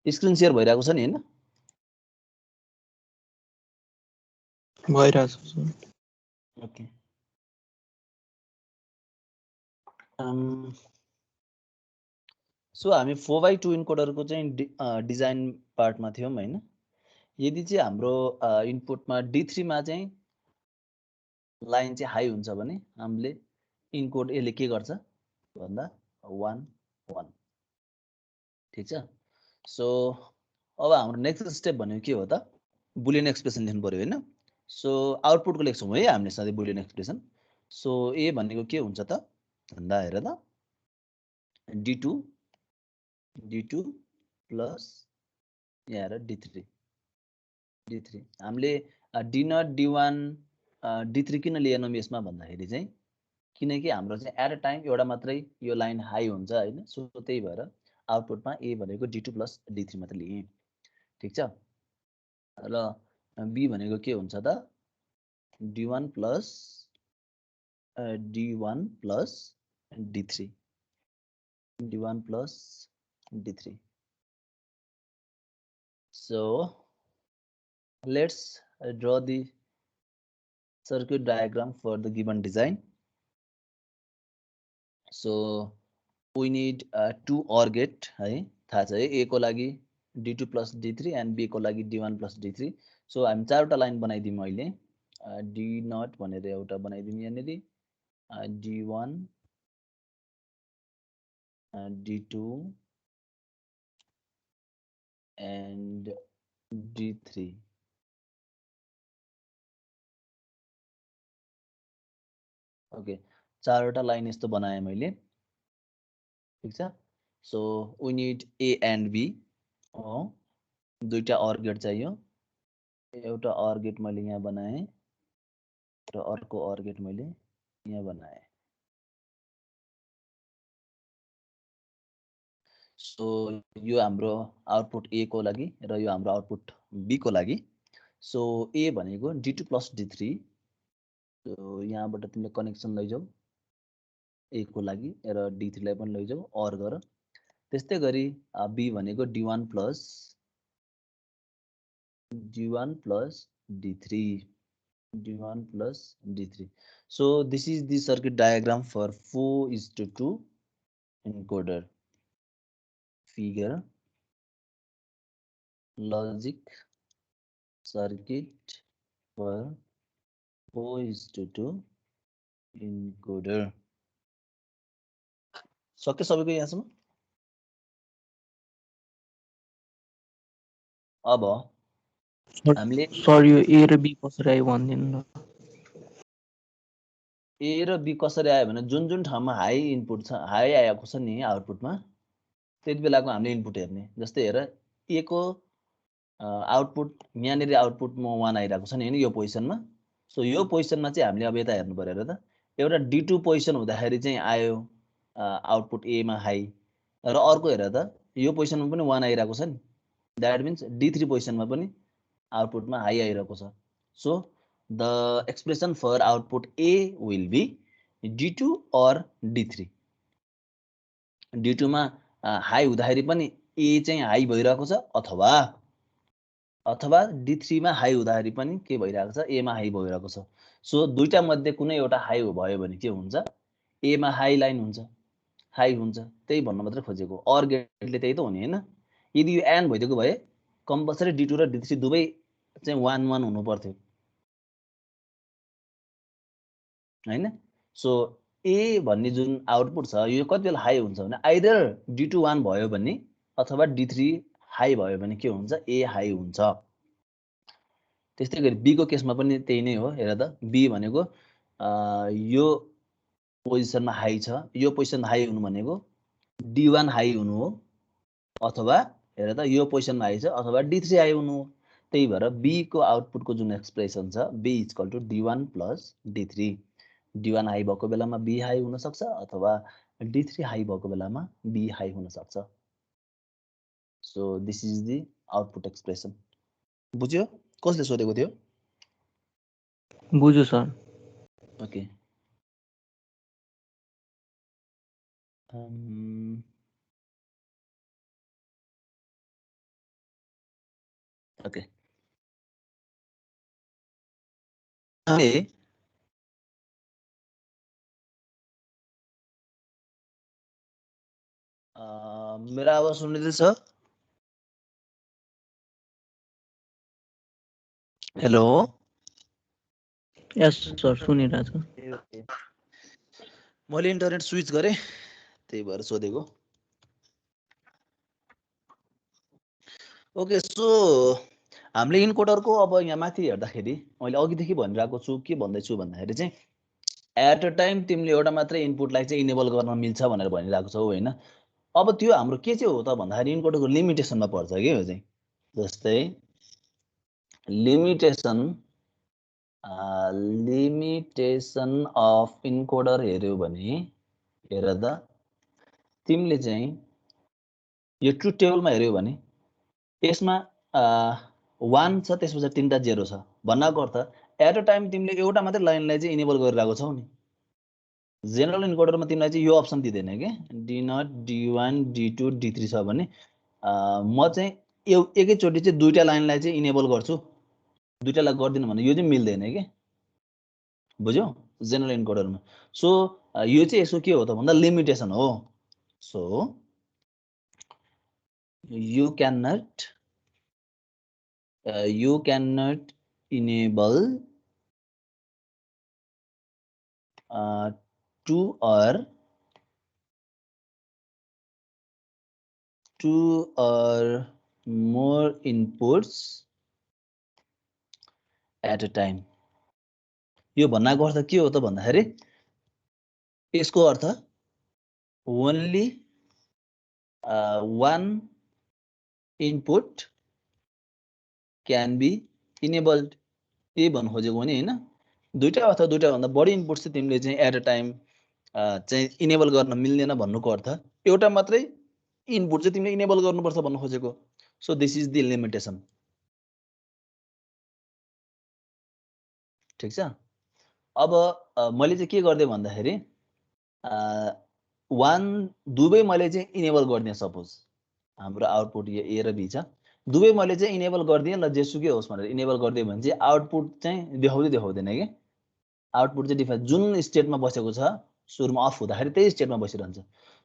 Screen share भइरहेको छ नि हैन? भइरहेछ सर। ओके। सो हामी 4x2 इन्कोडरको चाहिँ डिजाइन पार्टमा थियौं हैन? यदि चाहिँ हाम्रो इनपुटमा D3 मा चाहिँ लाइन चाहिँ हाई हुन्छ भने हामीले इनकोड यसले के गर्छ भन्दा 1 1 ठीक छ। सो अब हाम्रो नेक्स्ट स्टेप भनेको के हो त बुलियन एक्सप्रेसन लेख्नु पर्यो हैन। सो आउटपुटको लेख्छौं है हामीले सधैँ बुलियन एक्सप्रेसन। सो ए भनेको के हुन्छ त भन्दा हेर त D2 प्लस यहाँ हेर D3 हामीले D0 D1 D3 किन लिएनौं यसमा भन्दाखेरि चाहिँ किनकि हाम्रो चाहिँ एट अ टाइम एउटा मात्रै यो लाइन हाई हुन्छ हैन। सो त्यही भएर आउटपुटमा ए भनेको D2 प्लस D3 मात्र लिए। ठीक छ। र बी भनेको के हुन्छ त D1 plus D1 plus D3 D1 plus D3। So let's draw the circuit diagram for the given design. So we need 2 OR gate है थाहा छ है। ए को लागि D2 plus D3 and be को लागि D1 प्लस D3। सो हामी चारवटा लाइन बनाइदियौँ अहिले। D0 भनेर एउटा बनाइदियौँ यहाँनेरि, D1 D2 and D3। Okay, चारवटा लाइन यस्तो बनाएँ मैले। ठीक छ। So we need A and B, दुईटा OR गेट चाहियो। एउटा OR गेट मैले यहाँ बनाएँ र अर्को OR गेट मैले यहाँ बनाएँ। सो यो हाम्रो आउटपुट ए को लागि र यो हाम्रो आउटपुट बी को लागि। सो ए भनेको D2 प्लस D3। सो यहाँबाट तिमीले कनेक्सन लैजाऊ ए को लागि र D3 लाई पनि लैजाऊ OR गर। त्यस्तै गरी बी भनेको D1 plus D3 D1 plus D3. So this is the circuit diagram for 4:2 encoder. Figure logic circuit for 4:2 encoder. सक्यो सबैको यहाँसम्म? अब हामीले सर यो ए र बी कसरी आयो भनिदिनु न। ए र बी कसरी आयो भने जुन जुन ठाउँमा हाई इनपुट छ, हाई आएको छ नि आउटपुटमा, त्यति बेलाको हामीले इनपुट हेर्ने। जस्तै हेर ए को आउटपुट यहाँनेरि आउटपुटमा 1 आइरहेको छ नि हैन यो पोजिसनमा। सो यो पोजिसनमा चाहिँ हामीले अब यता हेर्नु पर्यो हेर त। एउटा D2 पोजिसन हुँदाखेरि चाहिँ आयो आउटपुट ए मा हाई, र अर्को हेर त यो पोजिसनमा पनि 1 आइरहेको छ नि। द्याट मिन्स D3 पोजिसनमा पनि आउटपुटमा हाई आइरहेको छ। So the expression for output A will be D2 or D3। D2 मा हाई हुँदाखेरि पनि ए चाहिँ हाई भइरहेको छ, अथवा D3 मा हाई हुँदाखेरि पनि के भइरहेको छ, ए मा हाई भइरहेको छ। सो दुईटा मध्ये कुनै एउटा हाई भयो भने के हुन्छ, ए मा हाई लाइन हुन्छ, हाई हुन्छ। त्यही भन्न मात्रै खोजेको। OR गेटले त्यही त हो नि हैन। यदि यो एन्ड भइदिएको भए कम्पलसरी D2 र D3 दुवै चाहिँ 1 1 हुनु पर्थ्यो हैन। सो ए भन्ने जुन आउटपुट छ यो कति बेला हाई हुन्छ भने आइदर D2 1 भयो भने अथवा D3 हाई भयो भने के हुन्छ, ए हाई हुन्छ। त्यस्तै गरी बी को केसमा पनि त्यही नै हो। हेर त बी भनेको यो पोजिसनमा हाई छ, यो पोजिसन हाई हुनु भनेको D1 हाई हुनु हो, अथवा हेर त यो पोजिसनमा हाई छ अथवा D3 हाई हुनु हो। त्यही भएर बी को आउटपुटको जुन एक्सप्रेसन छ B equal to D1 plus D3। D1 high भएको बेलामा B हाई हुन सक्छ, अथवा D3 हाई भएको बेलामा B हाई हुन सक्छ। So this is the output expression. बुझ्यो? कसले सोधेको थियो? बुझ्यो सर। ओके। ओके मेरो आवाज सुन्दैछ? हेलो यस सर सुनिरहेछ। मैले इन्टरनेट स्विच गरेँ त्यही भएर सोधेको। ओके सो हामीले इन्कोडरको अब यहाँ माथि हेर्दाखेरि मैले अघिदेखि भनिरहेको छु के भन्दैछु भन्दाखेरि चाहिँ एट अ टाइम तिमीले एउटा मात्रै इनपुटलाई चाहिँ इनेबल गर्न मिल्छ भनेर भनिरहेको छौ होइन। अब त्यो हाम्रो के चाहिँ हो त भन्दाखेरि इन्कोडरको लिमिटेसनमा पर्छ कि यो चाहिँ। जस्तै लिमिटेसन अफ इन्कोडर हेऱ्यौ भने हेर त तिमीले चाहिँ यो ट्रुथ टेबलमा हेऱ्यौ भने यसमा 1 छ त्यसपछि 3टा 0 छ भन्नाको अर्थ एट अ टाइम तिमीले एउटा मात्रै लाइनलाई चाहिँ इनेबल गरिरहेको छौ नि। जेनरल इन्कोडरमा तिमीलाई चाहिँ यो अप्सन दिँदैन के D0 D1 D2 D3 छ भने म चाहिँ एकैचोटि चाहिँ दुईटा लाइनलाई चाहिँ इनेबल गर्छु दुईटालाई गर्दिन भने यो चाहिँ मिल्दैन के बुझ्यौ जेनरल इन्कोडरमा। सो यो चाहिँ यसको के हो त भन्दा लिमिटेसन हो। So you cannot enable two or more inputs at a time। यो भन्नाको अर्थ के हो त भन्दाखेरि यसको अर्थ only one input can be enabled। के भन्नु खोजेको भने हैन दुईटा अथवा दुईटा भन्दा बढी इनपुट चाहिँ तिमीले चाहिँ एट अ टाइम चाहिँ इनेबल गर्न मिल्दैन भन्नुको अर्थ एउटा मात्रै इनपुट चाहिँ तिमीले इनेबल गर्नुपर्छ भन्नु खोजेको। So this is the limitation. ठीक छ। अब मैले चाहिँ के गर्दै भन्दाखेरि 1 दुवै मैले चाहिँ इनेबल गर्दिएँ सपोज हाम्रो आउटपुट यो ए र बी छ दुवै मैले चाहिँ इनेबल गरिदिएँ ल जेसुकै होस् भनेर इनेबल गरिदिएँ भने चाहिँ आउटपुट चाहिँ देखाउँदैन कि आउटपुट चाहिँ डिफाइन जुन स्टेटमा बसेको छ सुरुमा अफ हुँदाखेरि त्यही स्टेटमा बसिरहन्छ।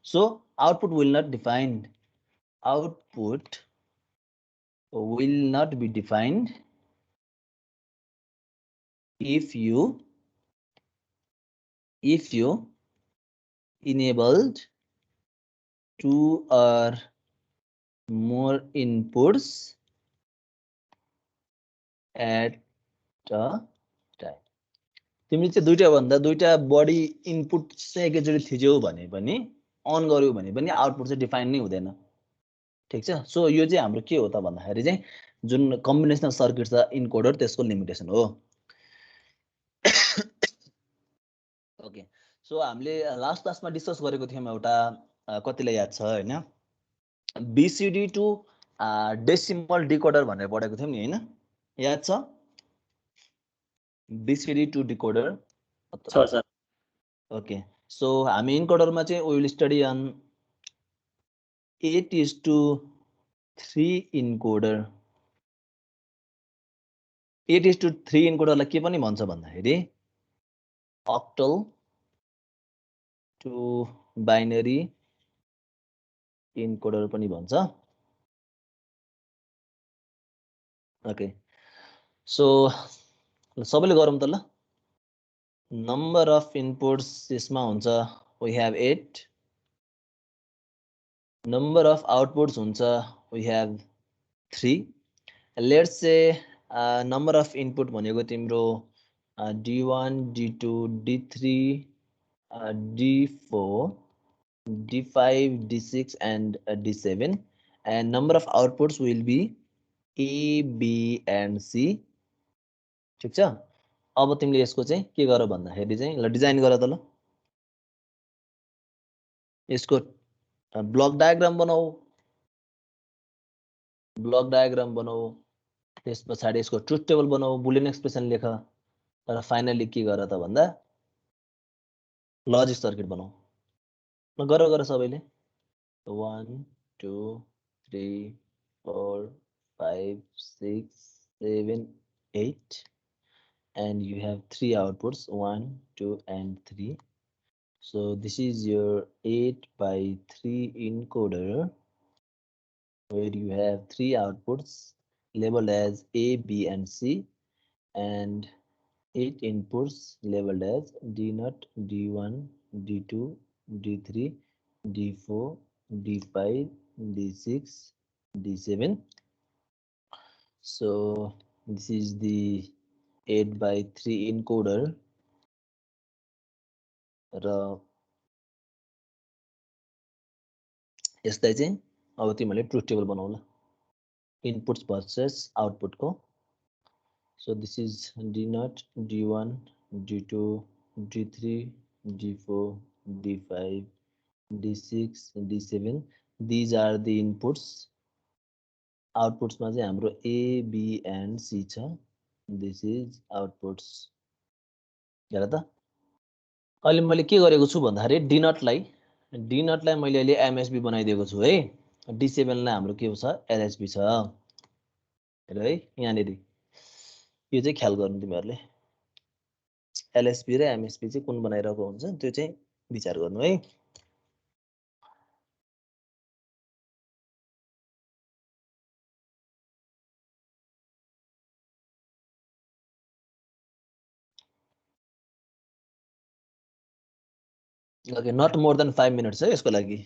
So output will not defined output will not be defined if you enabled two or more inputs at a time। तिमीले चाहिँ दुईटा बढी इनपुट चाहिँ एकैचोटि थिच्यौ भने पनि अन गर्यौ भने पनि आउटपुट चाहिँ डिफाइन नै हुँदैन। ठीक छ। सो यो चाहिँ हाम्रो के हो त भन्दाखेरि चाहिँ जुन कम्बिनेसनल सर्किट छ इन्कोडर त्यसको लिमिटेसन हो। ओके सो हामीले लास्ट क्लासमा डिस्कस गरेको थियौँ एउटा कतिलाई याद छ हैन बीसीडी टु डेसिमल डिकोडर भनेर पढेको थियौँ नि हैन याद छ बीसीडी टु डिकोडर छ सर। ओके सो हामी इन्कोडरमा चाहिँ we will study on 8:3 encoder. 8:3 इन्कोडरलाई के पनि भन्छ भन्दाखेरि octal to binary इन्कोडर पनि भन्छ। ओके सो सबैले गरौँ त ल। नम्बर अफ इनपुट्स यसमा हुन्छ we have 8 number of outputs हुन्छ we have 3। Let's say number of input भनेको तिम्रो D1 D2 D3 D4 D5 D6 and D7 and number of outputs will be A B and C। ठीक छ। अब तिमीले यसको चाहिँ के गर भन्दाखेरि चाहिँ ल डिजाइन गर त ल यसको ब्लक डायग्राम बनाऊ त्यस पछाडि यसको ट्रुथ टेबल बनाऊ बुलियन एक्सप्रेसन लेख र फाइनली के गर त भन्दा लजिक सर्किट बनाऊ ल गर सबैले 1 2 3 4 5, 6, 7, 8, and you have 3 outputs, 1, 2, and 3. So this is your 8x3 encoder, where you have 3 outputs labeled as A, B, and C, and 8 inputs labeled as D0, D1, D2, D3, D4, D5, D6, D7. So this is the 8x3 encoder, र यसलाई चाहिँ अब तिमीले truth table बनाउला inputs versus आउटपुटको. So this is D0, D1, D2, D3, D4, D5, D6, D7. These are the inputs. Outputs मा चाहिँ हाम्रो A, B and C छ. This is outputs. हेर त अहिले मैले के गरेको छु भन्दाखेरि D0लाई मैले अहिले MSB बनाइदिएको छु है. D7 लाई हाम्रो के छ LSB छ. हेर है यहाँनेरि यो चाहिँ ख्याल गर्नु तिमीहरुले. LSB र MSB चाहिँ कुन बनाइरहेको हुन्छ त्यो चाहिँ विचार गर्नु है. Okay, not more than 5 minutes है यसको लागि.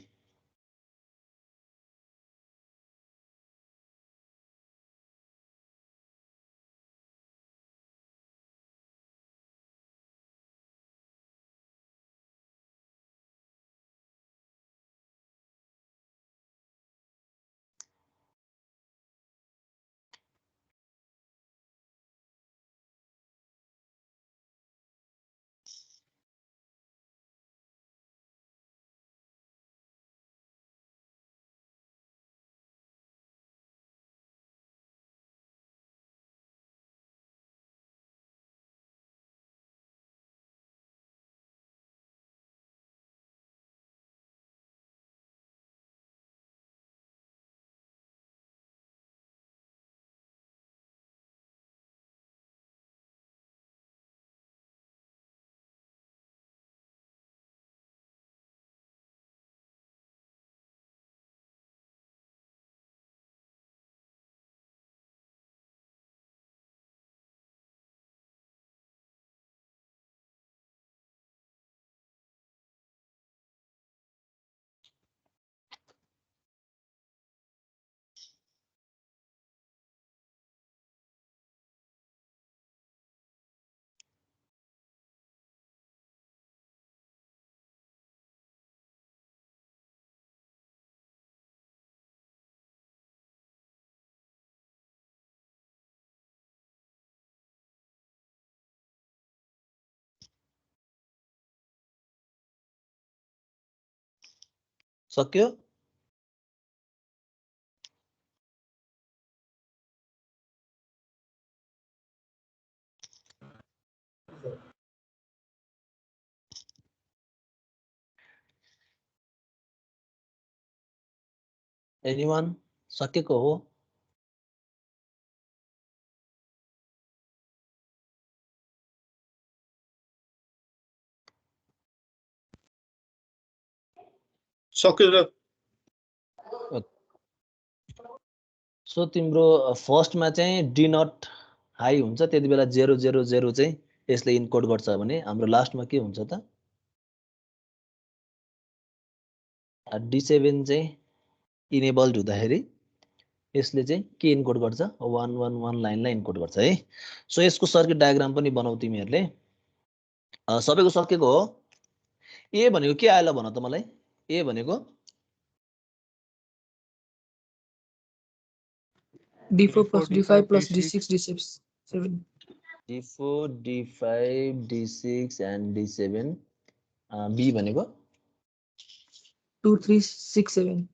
सक्यो? Anyone? सकेको हो? सक्यो सर. सो तिम्रो फर्स्टमा चाहिँ D0 हाई हुन्छ त्यति बेला 000 चाहिँ यसले इन्कोड गर्छ भने हाम्रो लास्टमा के हुन्छ त D7 चाहिँ इनेबल्ड हुँदाखेरि यसले चाहिँ के इन्कोड गर्छ 111 लाइनलाई इन्कोड गर्छ है. सो यसको सर्किट डायग्राम पनि बनाऊ तिमीहरुले. सबैको सकेको हो? ए भनेको के आयो ल भन त मलाई. ए भनेको D4 plus D5 plus D6 D7. D4 D5 D6 and D7. B भनेको 2 3 6 7.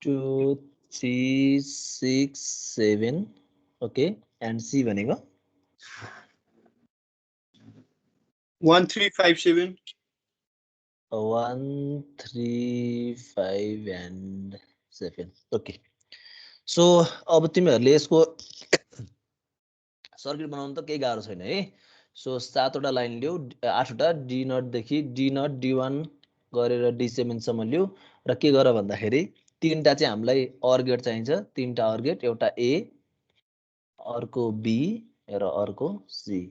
2 3 6 7. Okay, and C भनेको 1 3 5 7. 1 3 5 and 7. Okay. सो अब तिमीहरूले यसको सर्किट बनाउनु त केही गाह्रो छैन है। सो 7वटा लाइन लिऊ, 8वटा डी नटदेखि डी नट D1 गरेर D7 सम्म लिऊ र के गर भन्दाखेरि 3टा चाहिँ हामीलाई अर गेट चाहिन्छ, 3टा अर गेट, एउटा A, अर्को B र अर्को C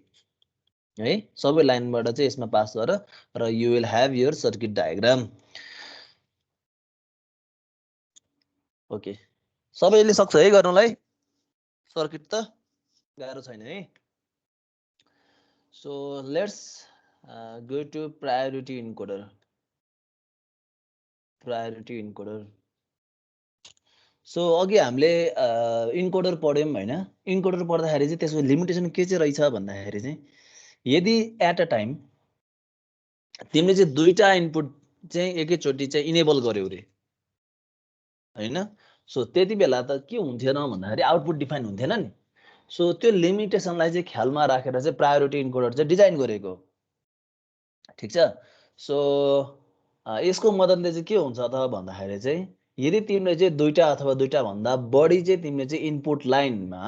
है। सबै लाइनबाट चाहिँ यसमा पास गर र you will have your circuit diagram. Okay, सबैले सक्छ है गर्नलाई सर्किट त, गाह्रो छैन है। So let's go to priority encoder. Priority encoder. So अघि हामीले इन्कोडर पढ्यौँ हैन। इन्कोडर पढ्दाखेरि चाहिँ त्यसको लिमिटेसन के चाहिँ रहेछ भन्दाखेरि चाहिँ यदि एट अ टाइम तिमीले चाहिँ दुईटा इनपुट चाहिँ एकैचोटि चाहिँ इनेबल गर्यौ रे हैन, सो त्यति बेला त के हुन्थेन भन्दाखेरि आउटपुट डिफाइन हुन्थेन नि। सो त्यो लिमिटेसनलाई चाहिँ ख्यालमा राखेर चाहिँ प्रायोरिटी इन्कोडर चाहिँ डिजाइन गरेको, ठिक छ। सो यसको मद्दतले चाहिँ के हुन्छ त भन्दाखेरि चाहिँ यदि तिमीले चाहिँ दुईटा अथवा दुईटा भन्दा बढी चाहिँ तिमीले चाहिँ इनपुट लाइनमा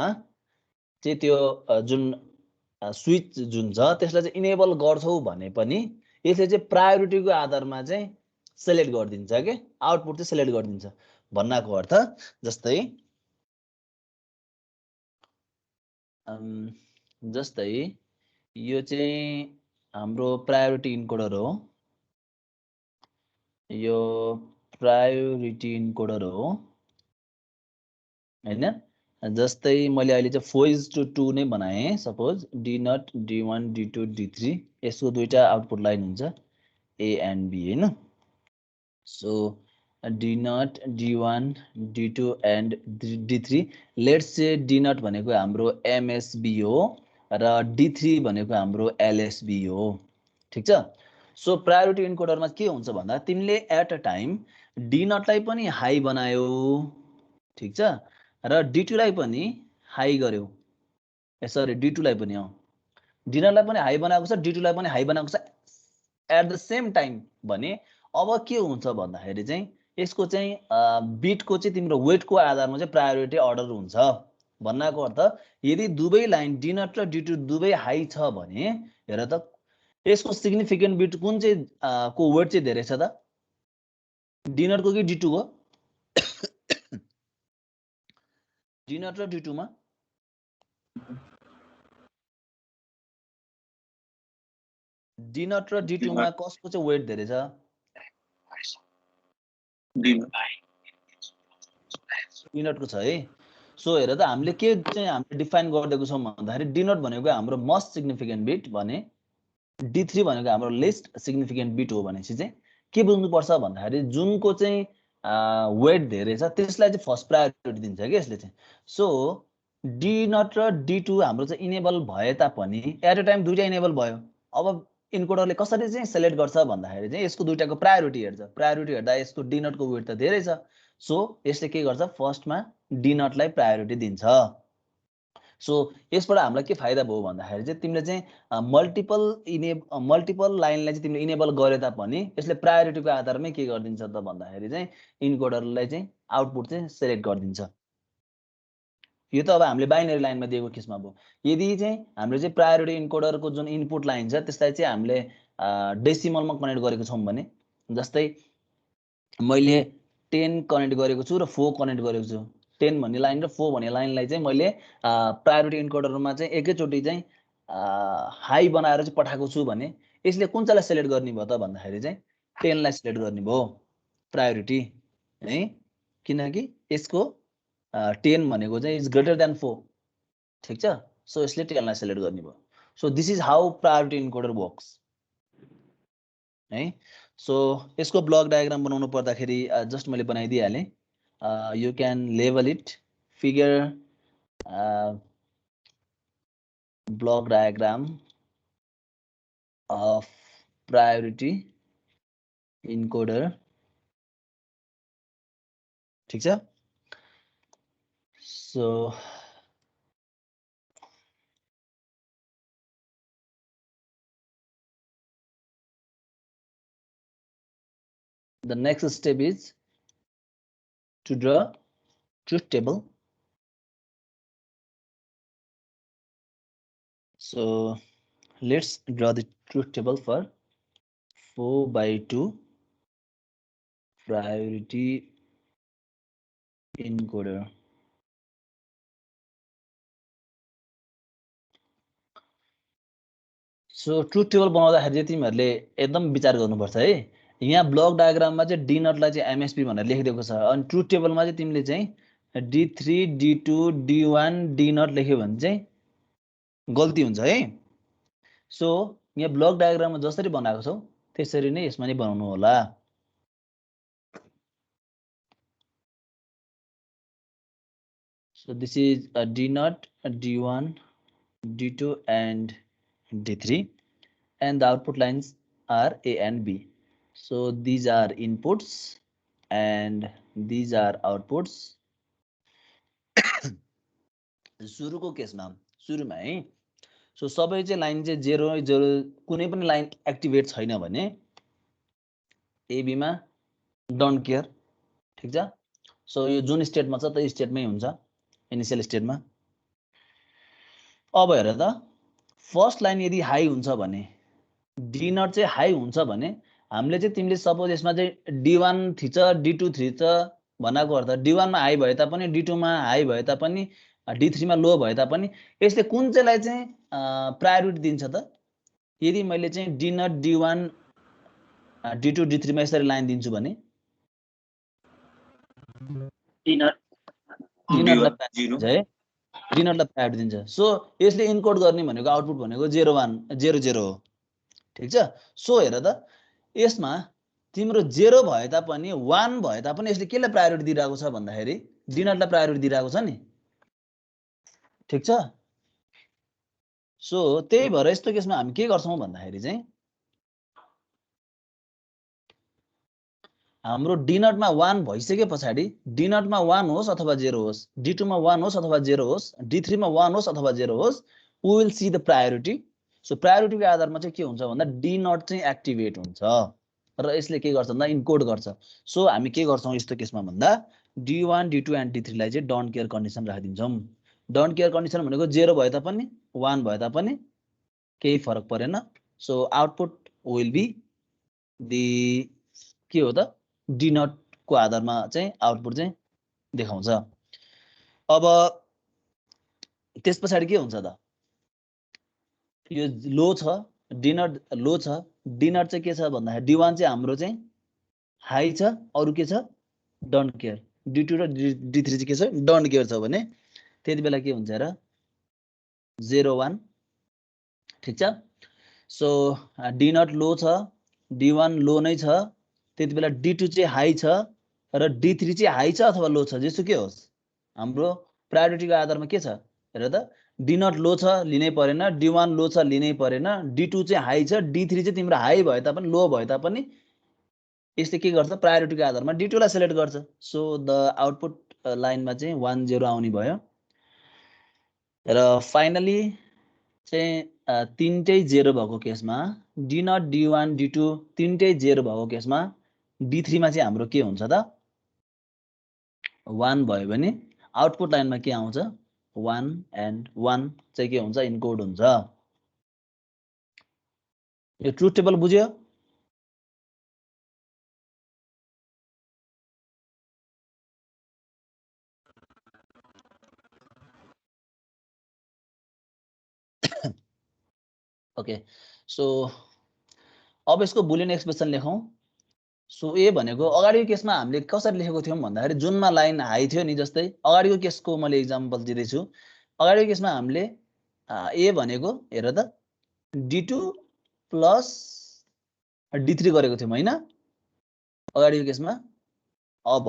चाहिँ त्यो जुन स्विच जुन छ त्यसलाई चाहिँ इनेबल गर्छौ भने पनि यसले चाहिँ प्रायोरिटीको आधारमा चाहिँ सेलेक्ट गरिदिन्छ के, आउटपुट चाहिँ सेलेक्ट गरिदिन्छ भन्नाको अर्थ। जस्तै जस्तै यो चाहिँ हाम्रो प्रायोरिटी इन्कोडर हो, यो प्रायोरिटी इन्कोडर हो हैन। जस्तै मैले अहिले चाहिँ 4:2 नै बनाएँ, suppose D not D1 D2 D3, यसको दुईटा आउटपुट लाइन हुन्छ A and B हैन। So D not D1 D2 and D3, let's say D not भनेको हाम्रो MSB हो र D3 भनेको हाम्रो LSB हो, ठिक छ। सो प्रायोरिटी इन्कोडरमा के हुन्छ भन्दा तिमीले एट अ टाइम डी नटलाई पनि हाई बनायो, ठिक छ, र D2 लाई पनि हाई गर्यो, सरी D2 लाई पनि डी नटलाई पनि हाई बनाएको छ, D2 लाई पनि हाई बनाएको छ एट द सेम टाइम भने अब के हुन्छ भन्दाखेरि चाहिँ यसको चाहिँ बिटको चाहिँ तिम्रो वेटको आधारमा चाहिँ प्रायोरिटी अर्डर हुन्छ भन्नाको अर्थ। यदि दुवै लाइन डी नट र D2 दुवै हाई छ भने हेर त यसको सिग्निफिकेन्ट बिट कुन चाहिँ को वेट चाहिँ धेरै छ त, डी नटको कि D2 को? डी नट र D2 मा डी नट र D2 मा कसको चाहिँ वेट धेरै छ? डी नटको छ है। सो हेर त हामीले के चाहिँ हामीले डिफाइन गरिदिएको छौँ भन्दाखेरि डी नट भनेको हाम्रो मोस्ट सिग्निफिकेन्ट बिट भने D3 भनेको हाम्रो लेस्ट सिग्निफिकेन्ट बिट हो भनेपछि चाहिँ के बुझ्नुपर्छ भन्दाखेरि जुनको चाहिँ वेट धेरै छ त्यसलाई चाहिँ फर्स्ट प्रायोरिटी दिन्छ कि यसले चाहिँ। सो डी नट र D2 हाम्रो चाहिँ इनेबल भए तापनि एट अ टाइम दुईटा इनेबल भयो। अब इन्कोडरले कसरी चाहिँ सेलेक्ट गर्छ भन्दाखेरि चाहिँ यसको दुईटाको प्रायोरिटी हेर्छ, प्रायोरिटी हेर्दा यसको डी नटको वेट त धेरै छ, सो यसले के गर्छ फर्स्टमा डी नटलाई प्रायोरिटी दिन्छ। सो यसबाट हामीलाई के फाइदा भयो भन्दाखेरि चाहिँ तिमीले चाहिँ मल्टिपल लाइनलाई चाहिँ तिमीले इनेबल गरे तापनि यसले प्रायोरिटीको आधारमै के गरिदिन्छ त भन्दाखेरि चाहिँ इन्कोडरलाई चाहिँ आउटपुट चाहिँ सेलेक्ट गरिदिन्छ। यो त अब हामीले बाइनरी लाइनमा दिएको केसमा भयो। यदि चाहिँ हामीले चाहिँ प्रायोरिटी इन्कोडरको जुन इनपुट लाइन छ त्यसलाई चाहिँ हामीले डेसिमलमा कनेक्ट गरेको छौँ भने जस्तै मैले 10 कनेक्ट गरेको छु र 4 कनेक्ट गरेको छु, 10 भन्ने लाइन र 4 भन्ने लाइनलाई चाहिँ मैले प्रायोरिटी इन्कोडरमा चाहिँ एकैचोटि चाहिँ हाई बनाएर चाहिँ पठाएको छु भने यसले कुन चाहिँलाई सेलेक्ट गर्ने भयो त भन्दाखेरि चाहिँ 10 लाई सेलेक्ट गर्ने भयो प्रायोरिटी है, किनकि यसको 10 भनेको चाहिँ इज ग्रेटर देन 4, ठिक छ। सो यसले 10 लाई सेलेक्ट गर्ने भयो। So this is how priority encoder works है। सो यसको ब्लक डायग्राम बनाउनु पर्दाखेरि जस्ट मैले बनाइदिइहालेँ, you can label it figure block diagram of priority encoder, ठिक छ। So the next step is to draw truth table So let's draw the truth table for 4/2 priority encoder. So truth table बनाउँदाखेरि चाहिँ तिमीहरूले एकदम विचार गर्नुपर्छ है। यहाँ ब्लक डायग्राममा चाहिँ डी नटलाई चाहिँ एमएसपी भनेर लेखिदिएको छ, अनि ट्रुथ टेबलमा चाहिँ तिमीले चाहिँ D3 D2 D1 D not लेख्यो भने चाहिँ गल्ती हुन्छ है। सो यहाँ ब्लक डायग्राममा जसरी बनाएको छौ त्यसरी नै यसमा नि बनाउनु होला। So this is a D naught, a D1, D2 and D3, and the output lines are A and B. So these are inputs and these are outputs. सुरुको केसमा सुरुमा है, सो सबै चाहिँ लाइन चाहिँ 0 0 कुनै पनि लाइन एक्टिभेट छैन भने AB मा डोन्ट केयर, ठीक छ। सो यो जुन स्टेटमा छ त्यो स्टेटमै हुन्छ, इनिशियल स्टेटमा। अब हेर त, फर्स्ट लाइन यदि हाई हुन्छ भने डी नट चाहिँ हाई हुन्छ भने हामीले चाहिँ तिमीले सपोज यसमा चाहिँ D1 थिच D2 थिच भनेको अर्थ D1 मा हाई भए तापनि D2 मा हाई भए तापनि D3 मा लो भए तापनि यसले कुन चाहिँलाई चाहिँ प्रायोरिटी दिन्छ त? यदि मैले चाहिँ D not D1 D2 D3 मा यसरी लाइन दिन्छु भने D नट है, D नटलाई प्रायोरिटी दिन्छ। सो यसले इन्कोड गर्ने भनेको आउटपुट भनेको 0 1 0 0 हो, ठीक छ। सो हेर त, यसमा तिम्रो 0 भए तापनि 1 भए तापनि यसले केलाई प्रायोरिटी दिइरहेको छ भन्दाखेरि डी नटलाई प्रायोरिटी दिइरहेको छ नि, ठीक छ। सो त्यही भएर यस्तो केसमा हामी के गर्छौं भन्दाखेरि चाहिँ हाम्रो डी नटमा 1 भइसके पछाडी डी नटमा 1 होस् अथवा 0 होस्, D2 मा 1 होस् अथवा 0 होस्, D3 मा 1 होस् अथवा 0 होस्, we will see the priority. So प्रायोरिटीको आधारमा चाहिँ के हुन्छ भन्दा डी नट चाहिँ एक्टिभेट हुन्छ र यसले के गर्छ भन्दा इन्कोड गर्छ। सो हामी के गर्छौं यस्तो केसमा भन्दा D1 D2 एन्ड D3 लाई चाहिँ डोन्ट केयर कन्डिसन राखिदिन्छौं। डोन्ट केयर कन्डिसन भनेको 0 भए तापनि 1 भए तापनि केही फरक परेन। So output will be the के हो त डी नट को आधारमा चाहिँ आउटपुट चाहिँ देखाउँछ। अब त्यस पछाडी के हुन्छ त, यो लो छ, डी नट लो छ, डी नट चाहिँ के छ भन्दाखेरि D1 चाहिँ हाम्रो चाहिँ हाई छ, अरु के छ डोन्ट केयर, D2 र D3 चाहिँ के छ डोन्ट केयर छ भने त्यति बेला के हुन्छ र 0 1, ठीक छ। सो डी नट लो छ, D1 लो नै छ, त्यति बेला D2 चाहिँ हाई छ र D3 चाहिँ हाई छ अथवा लो छ, जेसुकै होस् हाम्रो प्रायोरिटीको आधारमा के छ हेर त, डी नट लो छ लिनै परेन, D1 लो छ लिनै परेन, D2 चाहिँ हाई छ, D3 चाहिँ तिम्रो हाई भए तापनि लो भए तापनि यसले के गर्छ प्रायोरिटीको आधारमा D2 लाई सिलेक्ट गर्छ। सो द आउटपुट लाइनमा चाहिँ 1 0 आउने भयो र फाइनली चाहिँ तीनटै 0 भएको केसमा डी नट D1 D2 तीनटै 0 भएको केसमा D3 मा चाहिँ हाम्रो के हुन्छ त 1 भयो भने आउटपुट लाइनमा के आउँछ 1 एन्ड 1 चाहिँ के हुन्छ इन्कोड हुन्छ। यो ट्रुथ टेबल बुझ्यो? ओके, सो अब यसको बुलियन एक्सप्रेसन लेखौं। सो ए भनेको अगाडिको केसमा हामीले कसरी लेखेको थियौं भन्दाखेरि जुनमा लाइन हाई थियो नि, जस्तै अगाडिको केसको मैले एक्जाम्पल दिदै छु। अगाडिको केसमा हामीले ए भनेको हेर त D2 प्लस D3 गरेको थियौं हैन अगाडिको केसमा। अब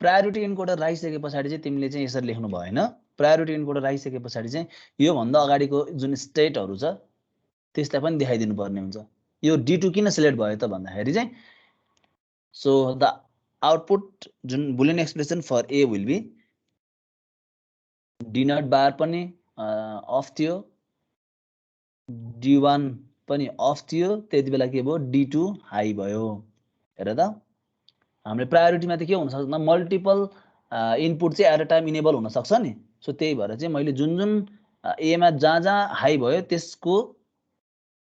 प्रायोरिटी इन्कोडर राखिसके पछाडी चाहिँ तिमीले चाहिँ यसरी लेख्नु भएन। प्रायोरिटी इन्कोडर राखिसके पछाडी चाहिँ यो भन्दा अगाडिको जुन स्टेटहरु छ त्यसलाई पनि देखाइदिनु पर्ने हुन्छ। यो D2 किन सिलेक्ट भयो त भन्दाखेरि चाहिँ सो द आउटपुट जुन boolean expression for A will be D not bar पनि अफ थियो, D1 पनि अफ थियो, त्यति बेला के भयो D2 हाई भयो। हेर त हामीले प्रायोरिटीमा त के हुन सक्छ मल्टिपल इनपुट चाहिँ एट अ टाइम इनेबल हुन सक्छ नि। सो त्यही भएर चाहिँ मैले जुन जुन ए मा जहाँ जहाँ हाई भयो त्यसको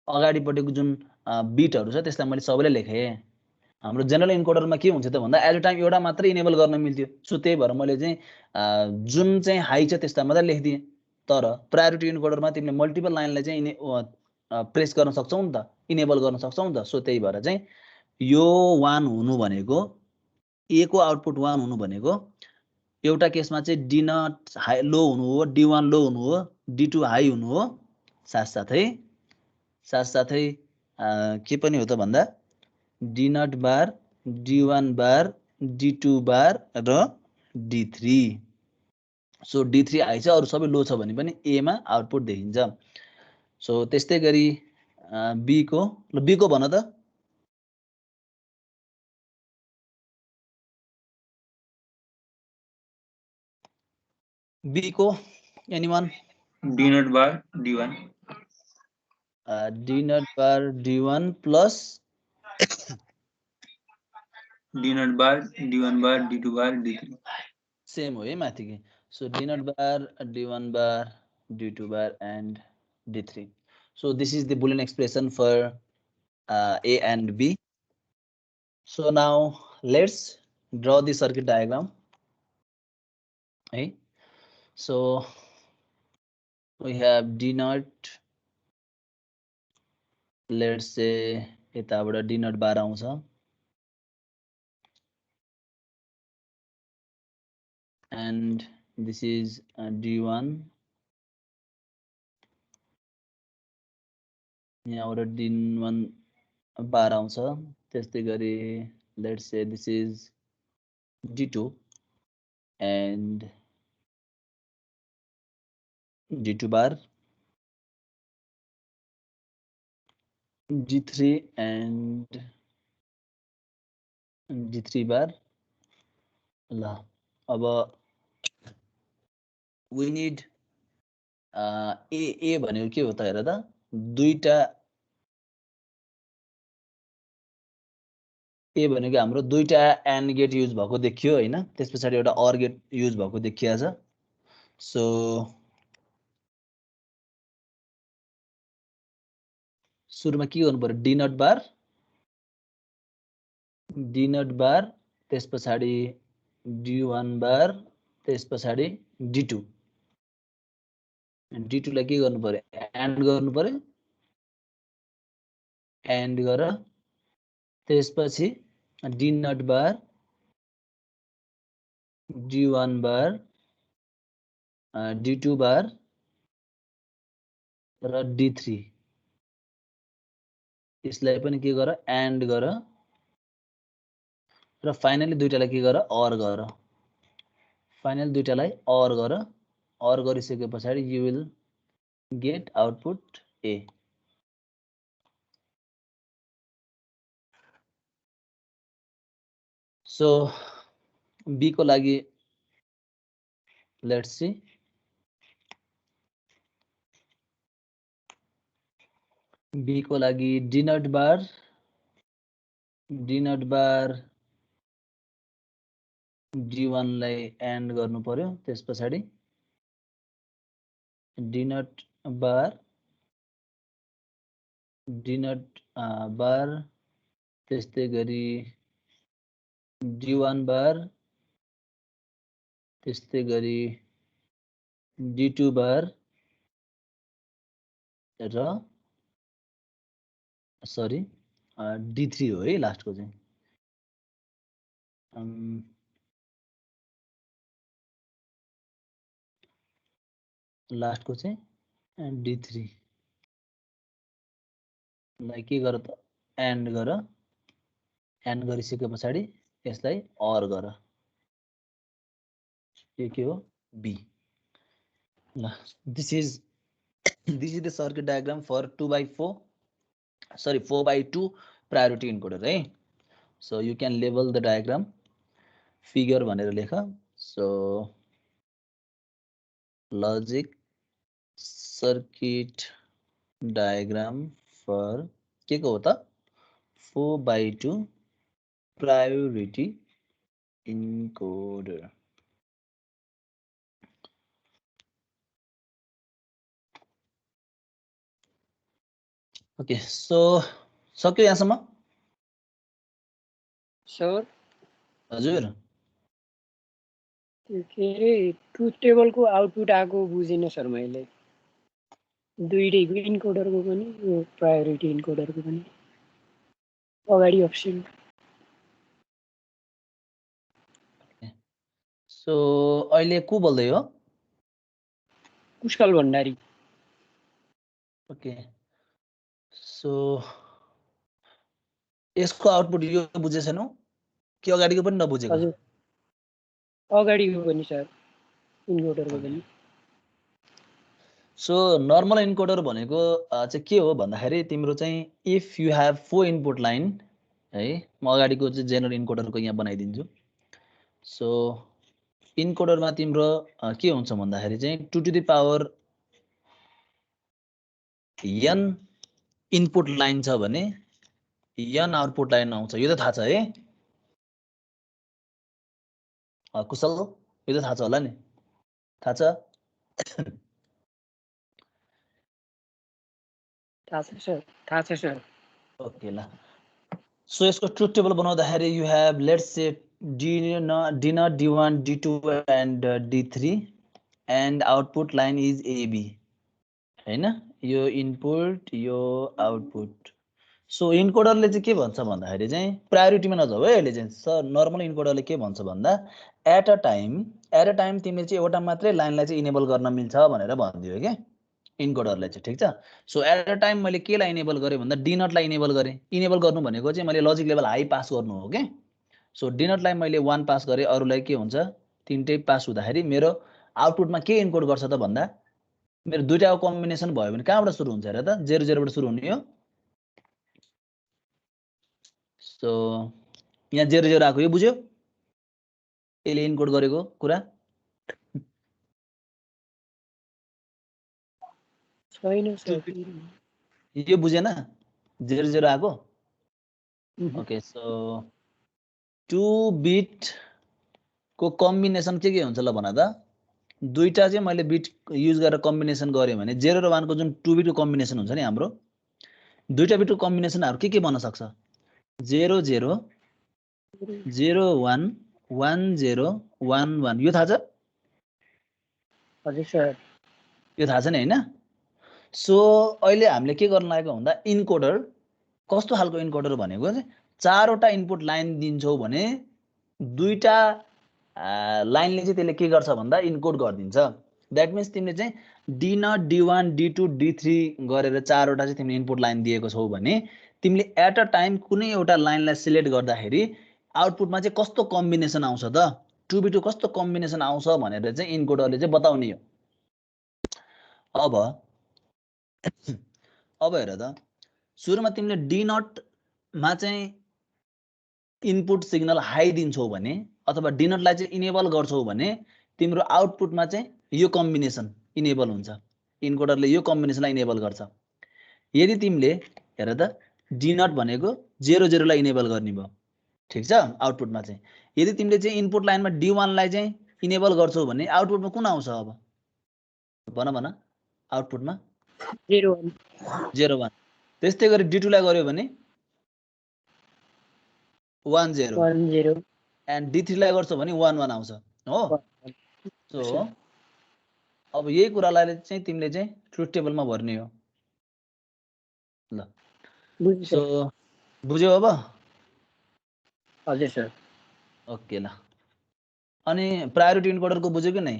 अगाडिपट्टिको जुन बिटहरु छ त्यसलाई मैले सबैले लेखे। हाम्रो जेनरल इन्कोडरमा के हुन्छ त भन्दा एट अ टाइम एउटा मात्रै इनेबल गर्न मिल्थ्यो। सो त्यही भएर मैले चाहिँ जुन चाहिँ हाई छ त्यसलाई मात्रै लेखिदिएँ। तर प्रायोरिटी इन्कोडरमा तिमीले मल्टिपल लाइनलाई चाहिँ प्रेस गर्न सक्छौ नि त, इनेबल गर्न सक्छौ नि त। सो त्यही भएर चाहिँ यो 1 हुनु भनेको ए को आउटपुट 1 हुनु भनेको एउटा केसमा चाहिँ डी नट हाई लो हुनु हो, D1 लो हुनु हो, D2 हाई हुनु हो, साथसाथै के पनि हो त भन्दा D not bar, D1 bar, D2 बार र D3। सो D3 हाई छ, अरु सबै लो छ भने पनि ए मा आउटपुट देखिन्छ। सो त्यस्तै गरी बी को भन त। बी को anyone? D not bar D1 D not bar D1 plus D not bar D1 bar D2 bar D3 same हो है माथिकै। So D not bar D1 bar D2 bar and D3. So this is the Boolean expression for A and B. So now let's draw the circuit diagram. Okay. So we have D naught. Let's say यताबाट D naught बार आउँछ, and this is D1. यहाँबाट D1 बार आउँछ। त्यस्तै गरी let's say this is D2 and D2 bar, D3 and D3 bar। ल अब we need ए भनेको के हो त हेर त, दुईटा ए भनेको हाम्रो दुईटा एन्ड गेट युज भएको देखियो हैन, त्यसपछि एउटा अर गेट युज भएको देखिया छ। सो सुरुमा के गर्नु पर्यो, डी नट बार, त्यसपछि D1 बार, त्यसपछि D2। D2 लाई के गर्नु पर्यो, एन्ड गर्नु पर्यो, एन्ड गर, त्यसपछि D not bar D1 bar D2 बार र D3, यसलाई पनि के गर, एन्ड गर, र फाइनली दुईटालाई के गर, अर गर। फाइनल दुईटालाई अर गर, अर गरिसकेपछि you will get output A. So B को लागि लेट्स सी, बी को लागि डी नट बार D1 लाई एन्ड गर्नु पर्यो, त्यसपछि डी नट बार त्यस्तै गरी D1 बार, त्यस्तै गरी D2 बार र सरी D3 हो है लास्टको चाहिँ। लास्टको चाहिँ D3 लाई के गर त, एन्ड गर, एन्ड गरिसकेपछि यसलाई अर गर। यो के हो, बी। ल this is the circuit diagram for 4x2 priority encoder है। So you can label the diagram, figure भनेर लेख। So logic circuit diagram for के को हो त, 4x2 priority encoder. Okay so सक्यो यहाँसम्म सर हजुर त्यो के अरे ट्रुथ टेबलको आउटपुट आएको बुझिनँ सर मैले दुईटैको इन्कोडरको पनि यो प्रायोरिटी इन्कोडरको पनि अगाडि अप्सन सो अहिले को बोल्दै हो कुशल भण्डारी ओके सो यसको आउटपुट यो बुझेछैनौ कि अगाडिको पनि नबुझेको हजुर अगाडिको पनि सर इन्कोडरको पनि सो नर्मल इन्कोडर भनेको चाहिँ के हो भन्दाखेरि तिम्रो चाहिँ if you have 4 input line है म अगाडिको चाहिँ जेनरल इन्कोडरको यहाँ बनाइदिन्छु सो इन्कोडरमा तिम्रो के हुन्छ भन्दाखेरि चाहिँ 2 to the power n input line छ भने n आउटपुट लाइन आउँछ यो त थाहा छ है कुशल यो त थाहा छ होला नि थाहा छ थाहा छ सर ओके ल सो यसको ट्रुथ टेबल बनाउँदाखेरि you have let's say d0 d1 d2 and d3 and output line is AB हैन यो इनपुट यो आउटपुट सो इन्कोडरले चाहिँ के भन्छ भन्दाखेरि चाहिँ प्रायोरिटीमा नजाऊ है अहिले चाहिँ सर नर्मल इन्कोडरले के भन्छ भन्दा एट अ टाइम तिमीले चाहिँ एउटा मात्रै लाइनलाई चाहिँ इनेबल गर्न मिल्छ भनेर भनिदियो क्या इन्कोडरले चाहिँ ठिक छ सो एट अ टाइम मैले केलाई इनेबल गरेँ भन्दा डी नटलाई इनेबल गरेँ इनेबल गर्नु भनेको चाहिँ मैले लजिक लेभल हाई पास गर्नु हो क्या सो डी नटलाई मैले 1 पास गरेँ अरूलाई के हुन्छ तीनटै पास हुँदाखेरि मेरो आउटपुटमा के इन्कोड गर्छ त भन्दा मेरो दुईटाको कम्बिनेसन भयो भने कहाँबाट सुरु हुन्छ हेर त 0 0 बाट सुरु हुने हो सो यहाँ 0 0 आएको यो बुझ्यो यसले इन्कोड गरेको कुरा छैन सर यो बुझेन 0 0 आएको ओके सो 2 बिट को कम्बिनेसन के हुन्छ ल भन त दुईटा चाहिँ मैले बिट युज गरेर कम्बिनेसन गरेँ भने 0 र 1 को जुन 2 बिटको कम्बिनेसन हुन्छ नि हाम्रो दुईटा बिटको कम्बिनेसनहरु के बन्न सक्छ 0 0 0 1 1 0 1 1 यो थाहा छ हजुर सर यो थाहा छ नि हैन सो अहिले हामीले के गर्न लागेको भन्दा इन्कोडर कस्तो खालको इन्कोडर भनेको चाहिँ चारवटा इनपुट लाइन दिन्छौ भने दुईटा लाइनले चाहिँ त्यसले के गर्छ भन्दा इन्कोड गरिदिन्छ दैट मिन्स तिमीले चाहिँ d0 d1 d2 d3 गरेर चारवटा चाहिँ तिमीले इनपुट लाइन दिएको छौ भने तिमीले एट अ टाइम कुनै एउटा लाइनलाई सिलेक्ट गर्दाखेरि आउटपुटमा चाहिँ कस्तो कम्बिनेसन आउँछ त 2 बिटको कस्तो कम्बिनेसन आउँछ भनेर चाहिँ इन्कोडरले चाहिँ बताउने हो अब हेर त सुरुमा तिमीले d0 मा चाहिँ इनपुट सिग्नल हाई दिन्छौ भने अथवा d0 लाई चाहिँ इनेबल गर्छौ भने तिम्रो आउटपुटमा चाहिँ यो कम्बिनेसन इनेबल हुन्छ इन्कोडरले यो कम्बिनेसनलाई इनेबल गर्छ यदि तिमीले हेर त d0 भनेको 0 0 लाई इनेबल गर्ने भयो ठीक छ आउटपुटमा चाहिँ यदि तिमीले चाहिँ इनपुट लाइनमा d1 लाई चाहिँ इनेबल गर्छौ भने आउटपुटमा कुन आउँछ अब भन आउटपुटमा 0 0 1 त्यस्तै गरी d2 लाई गर्यो भने 1 0 1 0 एन्ड d3 लाई गर्छौ भने 1 1 आउँछ हो सो अब यही कुरालाई चाहिँ तिमीले चाहिँ ट्रुथ टेबलमा भर्ने हो ल सो बुझ्यौ अब हजुर सर ओके ल अनि प्रायोरिटी इन्कोडरको बुझ्यो कि नै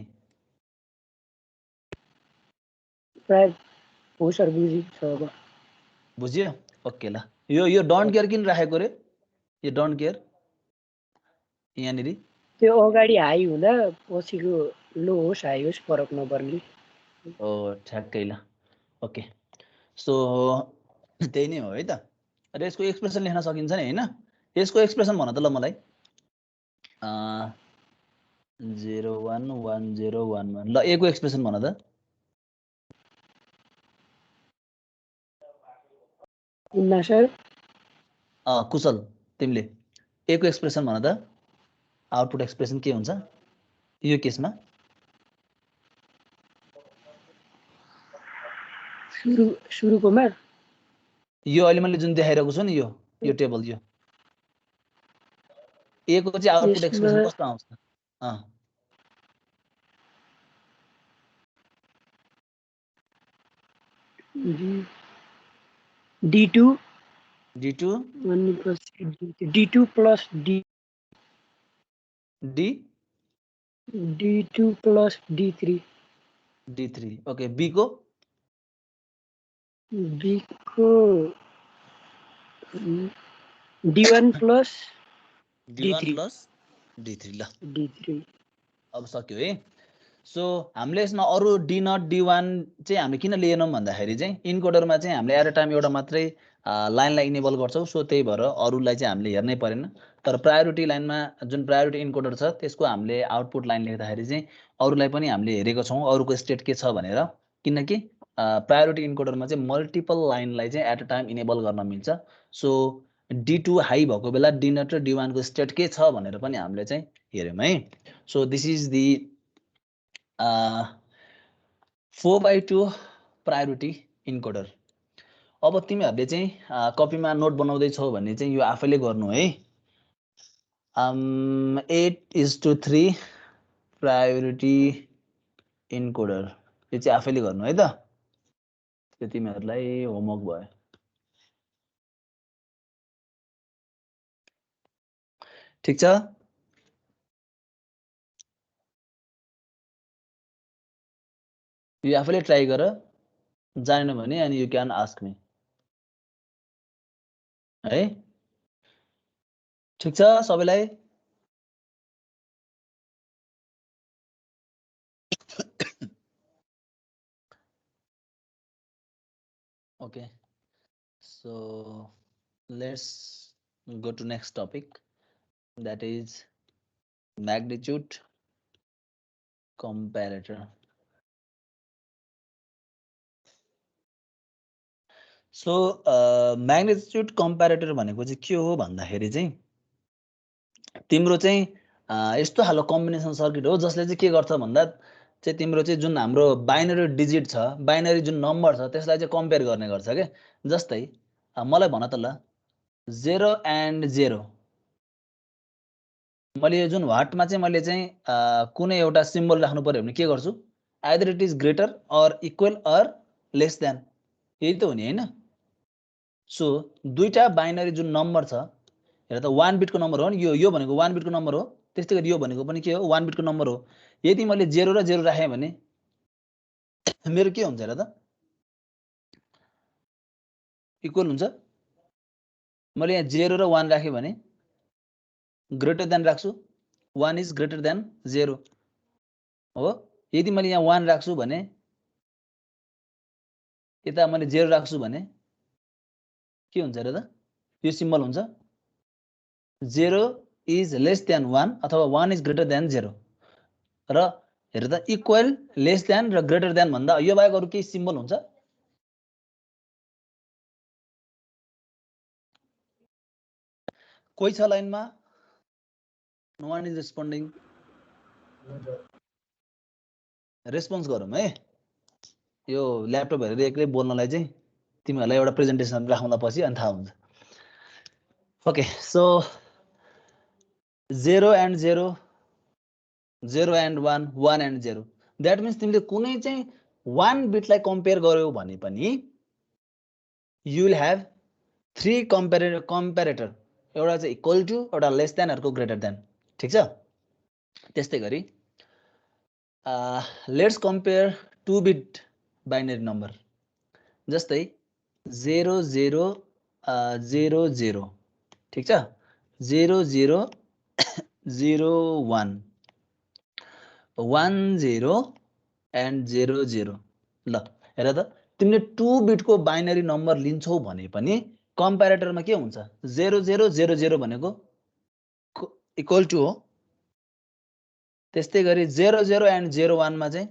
प्राय हो सर बुझिन्छ अब बुझ्यो ओके ल यो डोन्ट केयर किन राखेको रे यो डोन्ट केयर यहाँनिर त्यो अगाडि हाई हुँदा पछिको लो होस् हाई होस् फरक नपर्ने ओ ठ्याक्कै ल ओके सो त्यही नै हो है त र यसको एक्सप्रेसन लेख्न सकिन्छ नि हैन यसको एक्सप्रेसन भन त ल मलाई 0 1 1 0 1 1 ल ए को एक्सप्रेसन भन त किन्न सर कुशल तिमीले ए को एक्सप्रेसन भन त आउटपुट एक्सप्रेसन के हुन्छ यो केसमा सुरुकोमा यो अहिले मैले जुन देखाइरहेको छु नि यो टेबल यो ए को चाहिँ आउटपुट एक्सप्रेसन कस्तो आउँछ D2 D2 D2 plus D2 plus D3 okay B को D1 plus D1 plus D3 ल D3 अब सक्यो है सो हामीले यसमा अरु D0 D1 चाहिँ हामीले किन लिएनौं भन्दाखेरि चाहिँ इन्कोडरमा चाहिँ हामीले एट अ टाइम एउटा मात्रै लाइनलाई इनेबल गर्छौं सो त्यही भएर अरुलाई चाहिँ हामीले हेर्नै परेन तर प्रायोरिटी लाइनमा जुन प्रायोरिटी इन्कोडर छ त्यसको हामीले आउटपुट लाइन लेख्दाखेरि चाहिँ अरुलाई पनि हामीले हेरेको छौं अरुको स्टेट के छ भनेर किनकि प्रायोरिटी इन्कोडरमा चाहिँ मल्टिपल लाइनलाई चाहिँ एट अ टाइम इनेबल गर्न मिल्छ सो D2 हाई भएको बेला D0 र D1 को स्टेट के छ भनेर पनि हामीले चाहिँ हेर्यौं है so this is the 4x2 priority encoder अब तिमीहरूले चाहिँ कपीमा नोट बनाउँदै छौ भने चाहिँ यो आफैले गर्नु है 8:3 प्रायोरिटी इन्कोडर यो चाहिँ आफैले गर्नु है त त्यो तिमीहरूलाई होमवर्क भयो ठीक छ यो आफैले ट्राई गर जानेन भने अनि यु क्यान आस्क मी है ठीक छ सबैलाई okay so let's go to next topic that is magnitude comparator so magnitude comparator भनेको चाहिँ के हो भन्दाखेरि चाहिँ तिम्रो चाहिँ यस्तो खालको कम्बिनेसन सर्किट हो जसले चाहिँ के गर्छ भन्दा चाहिँ तिम्रो चाहिँ जुन हाम्रो बाइनरी डिजिट छ बाइनरी जुन नम्बर छ त्यसलाई चाहिँ कम्पेयर गर्ने गर्छ के जस्तै मलाई भन त ल 0 and 0 मैले जुन व्हाटमा चाहिँ मैले चाहिँ कुनै एउटा सिम्बल राख्नु पर्यो भने के गर्छु either it is greater or equal or less than यही त हो नि हैन सो दुईटा बाइनरी जुन नम्बर छ हेर त 1 बिटको नम्बर हो नि यो भनेको 1 बिटको नम्बर हो त्यस्तै गरी यो भनेको पनि के हो 1 बिटको नम्बर हो यदि मैले 0 र 0 राखे भने मेरो के हुन्छ हेर त इक्वल हुन्छ मैले यहाँ 0 र 1 राखे भने ग्रेटर देन राख्छु 1 इज ग्रेटर देन 0 हो यदि मैले यहाँ 1 राख्छु भने यता मैले 0 राख्छु भने के हुन्छ र त यो सिम्बल हुन्छ 0 इज लेस देन 1 अथवा 1 इज ग्रेटर देन 0 र हेर त इक्वल लेस देन र ग्रेटर देन भन्दा यो बाहेक अरु के सिम्बल हुन्छ कोही छ लाइनमा no one is responding response गरौँ है यो ल्यापटप हेरेर एक्लै बोल्नलाई चाहिँ तिमीहरूलाई एउटा प्रेजेन्टेसन राख्दा पछि अनि थाहा हुन्छ okay so 0 and 0 0 and 1 1 and 0 that means तिमीले कुनै चाहिँ 1 बिटलाई कम्पेयर गर्यौ भने पनि यु विल ह्याभ 3 कम्पेरेटर एउटा चाहिँ इक्वल टु एउटा लेस देन अर्को ग्रेटर देन ठीक छ त्यस्तै गरी let's compare 2 beet binary number जस्तै 0 0 0 0 ठीक छ 0 0 0 1 1 0 and 0 0 ल हेर त तिमीले 2 बिटको बाइनरी नम्बर लिन्छौ भने पनि कम्पेरेटरमा के हुन्छ 0 0 0 0 भनेको इक्वल टु हो त्यस्तै गरी 0 0 and 0 1 मा चाहिँ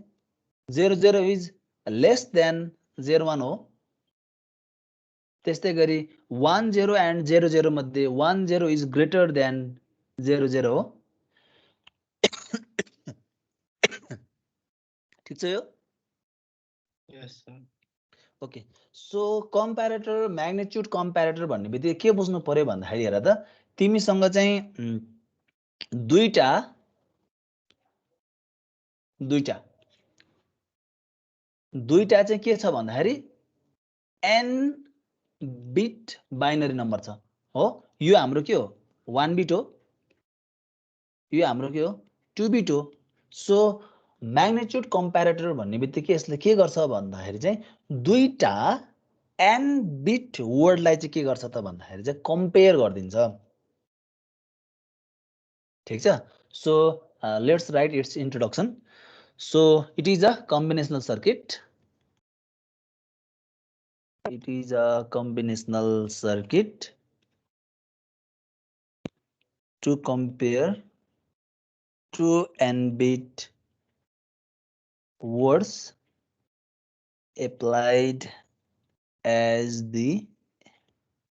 0 0 इज लेस देन 0 1 हो त्यस्तै गरी 1 0 and 0 0 मध्ये 1 0 इज ग्रेटर देन 0 0 हो ठीक छ यो yes sir okay so comparator magnitude comparator भन्ने बित्तिकै के बुझ्नु पर्यो भन्दाखेरि हेर त तिमीसँग चाहिँ दुईटा चाहिँ के छ भन्दाखेरि n बिट बाइनरी नम्बर छ हो यो हाम्रो के हो 1 बिट हो यो हाम्रो के हो 2 बिट हो सो म्याग्निट्युड कम्प्यारेटर भन्ने बित्तिकै यसले के गर्छ भन्दाखेरि चाहिँ दुईटा n बिट वर्डलाई चाहिँ के गर्छ त भन्दाखेरि चाहिँ कम्पेयर गरिदिन्छ ठीक छ so let's write its introduction so it is a combinational circuit to compare two n-bit words applied as the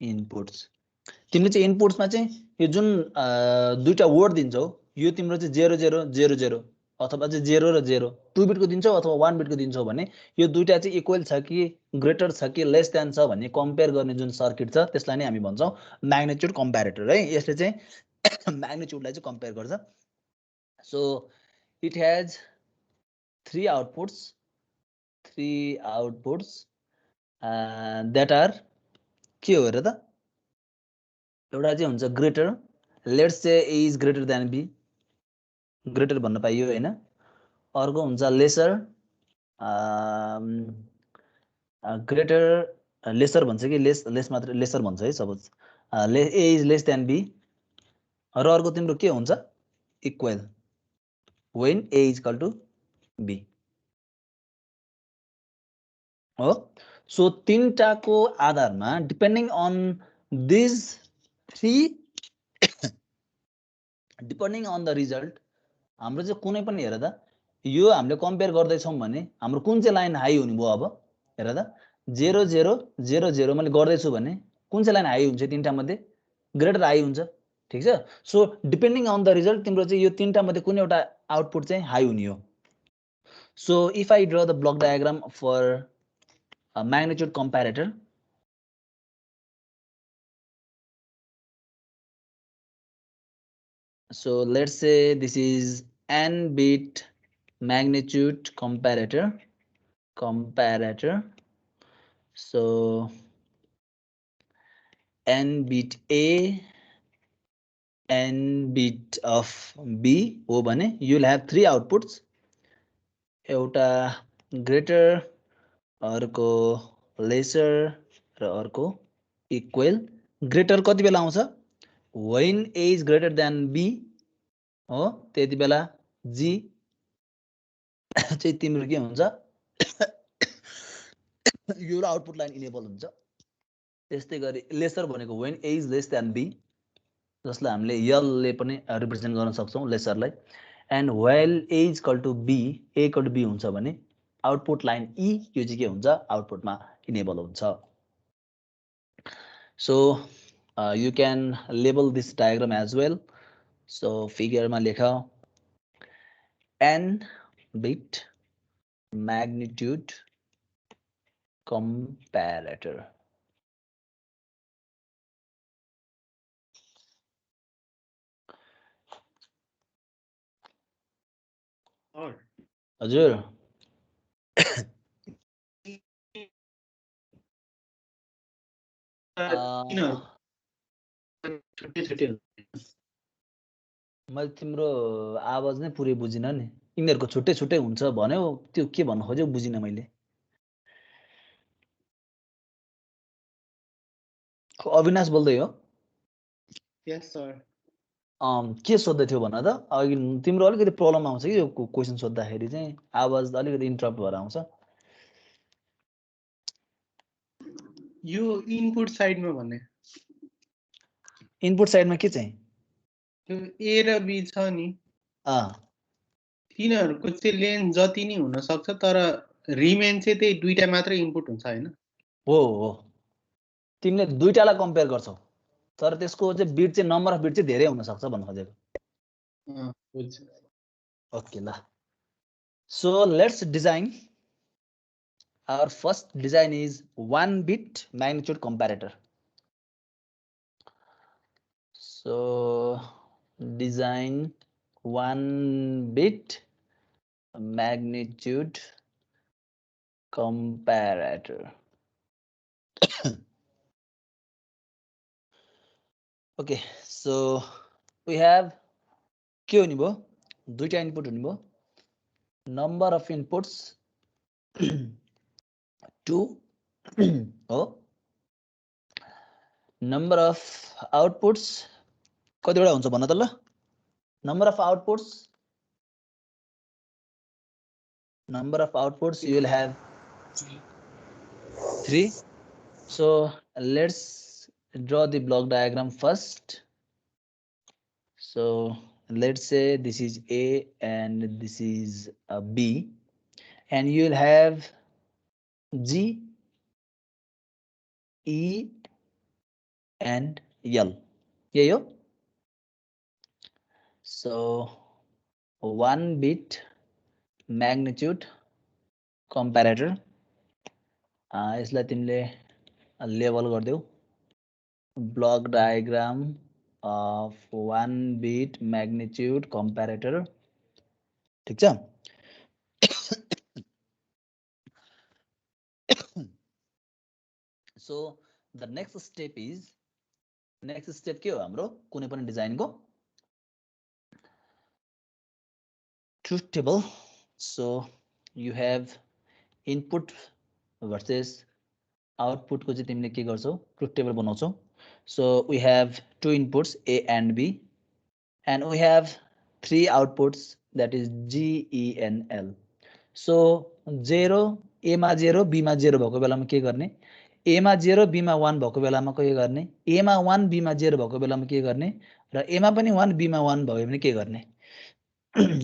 inputs. तिमीले चाहिँ इनपुट्समा चाहिँ यो जुन दुईटा वर्ड दिन्छौ यो तिम्रो चाहिँ 0000 अथवा चाहिँ 0 र 0 2 बिटको दिन्छौ अथवा 1 बिटको दिन्छौ भने यो दुईटा चाहिँ इक्वल छ कि ग्रेटर छ कि लेस देन छ भन्ने कम्पेयर गर्ने जुन सर्किट छ त्यसलाई नै हामी भन्छौं म्याग्निट्युड कम्प्यारेटर है यसले चाहिँ म्याग्निट्युडलाई चाहिँ कम्पेयर गर्छ so it has three outputs that are के हो र त एउटा चाहिँ हुन्छ greater let's say a is greater than b greater भन्न पाइयो हैन अर्को हुन्छ लेसर ग्रेटर लेसर भन्छ कि लेस मात्र लेसर भन्छ है suppose a is less than b र अर्को तिम्रो के हुन्छ equal when a is equal to b हो सो तीनटाको आधारमा depending on this three depending on the result हाम्रो चाहिँ कुनै पनि हेर त यो हामीले कम्पेयर गर्दै छौं भने हाम्रो कुन चाहिँ लाइन हाई हुने भयो अब हेर त 0 0 0 0 मैले गर्दै छु भने कुन चाहिँ लाइन हाई हुन्छ तीनटा मध्ये ग्रेटर हाई हुन्छ ठीक छ so depending on the result तिम्रो चाहिँ यो तीनटा मध्ये कुनै एउटा आउटपुट चाहिँ हाई हुने हो so if I draw the block diagram for a magnitude comparator so let's say this is n bit magnitude comparator so n bit a n bit of b हो भने you'll have three outputs एउटा greater अर्को lesser र अर्को equal greater कति बेला आउँछ when a is greater than b हो त्यति बेला g चाहिँ तिम्रो के हुन्छ यो आउटपुट लाइन इनेबल हुन्छ त्यस्तै गरी लेसर भनेको when a is less than b जसलाई हामीले l ले पनि रिप्रेजेन्ट गर्न सक्छौं लेसरलाई and while a is equal to b a equal to b हुन्छ भने आउटपुट लाइन e यो चाहिँ के हुन्छ आउटपुटमा इनेबल हुन्छ so you can label this diagram as well so फिगरमा लेख n बिट म्याग्निट्युड कम्प्यारेटर हजुर मैले तिम्रो आवाज नै पुरै बुझिन नि यिनीहरुको छुट्टै छुट्टै हुन्छ भन्यो त्यो के भन्न खोज्यो बुझिन मैले अविनाश बोल्दै हो यस सर के सोध्दै थियो भन त अघि तिम्रो अलिकति प्रब्लम आउँछ कि यो क्वेशन सोध्दाखेरि चाहिँ आवाज अलिकति इन्टरप्ट भएर आउँछ यो इनपुट साइडमा भन्ने इनपुट साइडमा के चाहिँ त्यो ए र बी छ नि तिनीहरुको चाहिँ लेन्थ जति नै हुन सक्छ तर रिमेन चाहिँ त्यही दुईटा मात्र इनपुट हुन्छ हैन हो तिमीले दुईटालाई कम्पेयर गर्छौ तर त्यसको चाहिँ बिट चाहिँ नम्बर अफ बिट चाहिँ धेरै हुन सक्छ भन्न खोजेको ओके ल so let's design our first design is 1-bit magnitude comparator. So design 1-bit magnitude comparator. Okay, so we have के हुने भयो दुईटा इनपुट हुने भयो number of inputs 2 हो number of outputs कतिवटा हुन्छ भन्न त ल number of outputs you will have 3. So let's draw the block diagram first. So let's say this is A and this is B, and you will have G, E and L. Yeah, yo. So 1-bit magnitude comparator. यसलाई तिमीले label गरिदेऊ block diagram of 1-bit magnitude comparator. ठीक छ So the next step के हो हाम्रो कुनै पनि डिजाइनको truth table. So you have input versus output को चाहिँ तिमीले के गर्छौ truth table बनाउँछौ. So we have 2 inputs A and B, and we have 3 outputs, that is G, E and L. So 0 A मा 0 B मा 0 भएको बेलामा के गर्ने, A मा 0 B मा 1 भएको बेलामा के गर्ने, A मा 1 B मा 0 भएको बेलामा के गर्ने, र A मा पनि 1 B मा 1 भयो भने के गर्ने.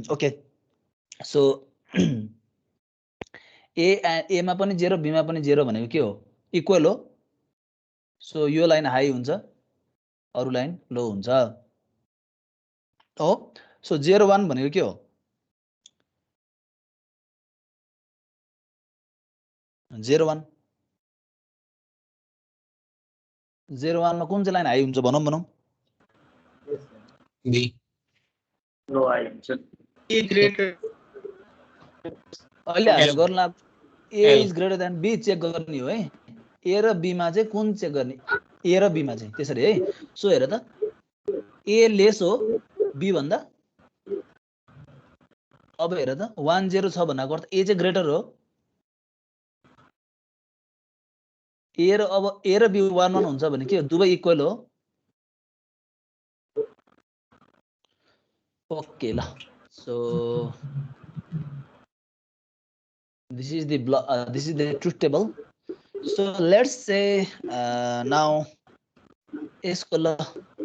Okay, so A मा पनि 0 B मा पनि 0 भनेको के हो इक्वल हो. सो यो लाइन हाई हुन्छ अरु लाइन लो हुन्छ हो. सो 0 1 भनेको के हो 0 1 0 1 मा कुन चाहिँ लाइन हाई हुन्छ भनौं B लो हाई हुन्छ A greater अहिले हामी गर्न A is greater than B check गर्ने हो है. A र B मा चाहिँ कुन चेक गर्ने, A र B मा चाहिँ त्यसरी है. सो हेर त A लेस हो B भन्दा. अब हेर त 1 0 छ भन्नाको अर्थ A चाहिँ ग्रेटर हो. A र अब A र B 1 1 हुन्छ भने के दुवै इक्वल हो. ओके ल. So this is the truth table. So let's say now यसको ल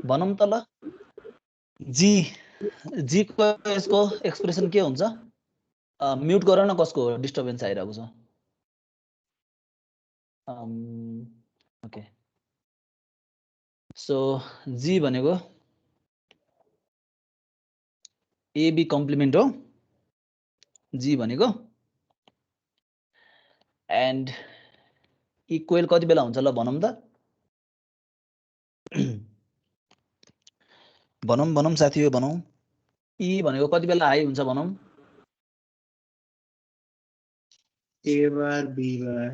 भनौं त ल G को यसको एक्सप्रेसन के हुन्छ म्युट गर न कसको डिस्टर्बेन्स आइरहेको छ. ओके सो G भनेको AB कम्प्लिमेन्ट हो G भनेको. एन्ड इक्वल कति बेला हुन्छ ल भनौं त भनौं साथीहरु भनौं. E भनेको कति बेला हाई हुन्छ भनौं. A bar B bar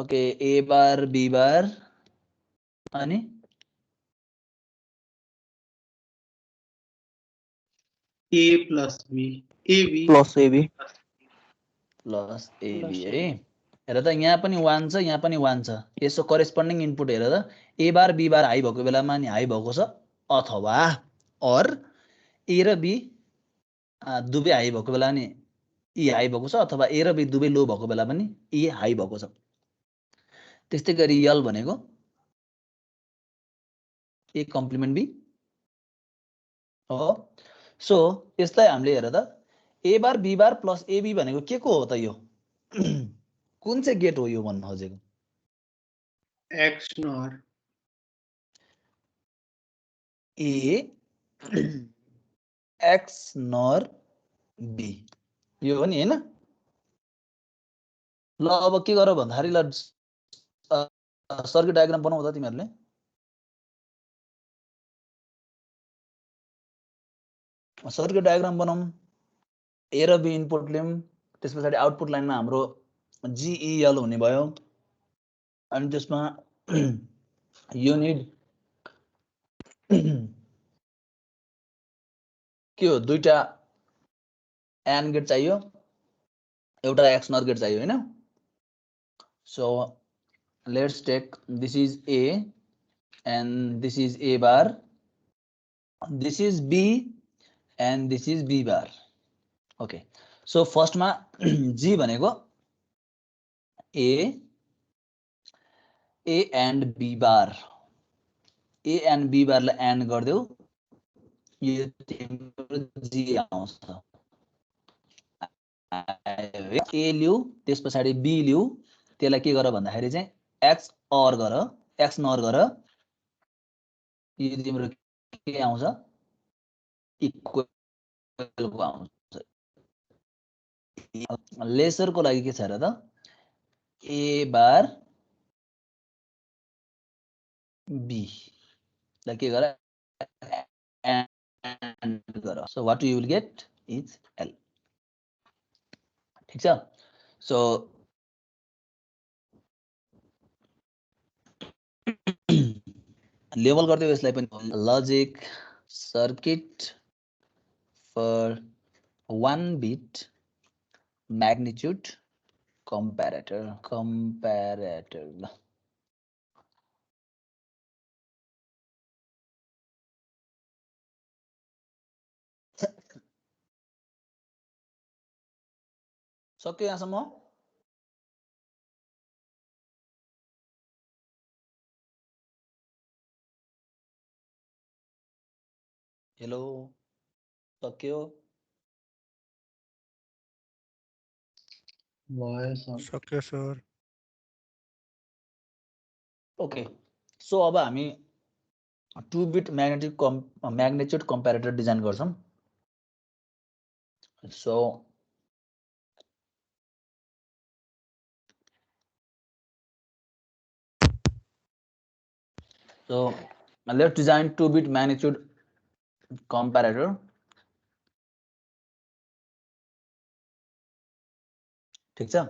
okay A bar B bar अनि A plus B AB plus AB plus AB है. हेर त यहाँ पनि 1 छ यहाँ पनि 1 छ. यसको करेस्पोन्डिङ इनपुट हेर त A bar B bar high भएको बेलामा नि हाई भएको छ अथवा और A र B दुवै हाई भएको बेला नि E हाई भएको छ अथवा A र B दुवै लो भएको बेला पनि E हाई भएको छ. त्यस्तै गरी L भनेको A कम्प्लिमेन्ट B हो. सो यसलाई हामीले हेर त A bar B bar plus AB भनेको के को हो त यो कुन चाहिँ गेट हो यो भन्न खोजेको. X NOR A X NOR B यो हो नि हैन. ल अब के गर भन्दाखेरि ल सर्किट डायग्राम बनाऊ त तिमीहरूले सर्किट डायग्राम बनाऊ ए र बी इनपुट लियौँ त्यस पछाडि आउटपुट लाइनमा हाम्रो GEL हुने भयो अनि त्यसमा युनिट के हो दुईटा AND गेट चाहियो एउटा XNOR गेट चाहियो हैन so let's take this is A and this is A bar this is B and this is B bar okay so first मा G भनेको A and B bar A and B bar लाई AND गर्देऊ यो तिम्रो G आउँछ A लिऊ त्यस पछाडी B लिऊ त्यसलाई के गर भन्दाखेरि चाहिँ XOR गर XNOR गर यो तिम्रो के आउँछ इक्वल को आउँछ लेसर को लागि के छ र त A बार B लाई के गर एन्ड गर so what you will get is L ठीक छ सो लेबल गर्दै यसलाई पनि logic circuit for 1 bit magnitude comparator ल सक्यो यहाँसम्म हेलो सक्यो सक्यो सर ओके सो अब हामी 2 बिट म्याग्निट्युड कम्प्यारेटर डिजाइन गर्छौं so let's design 2 bit magnitude comparator ठीक छ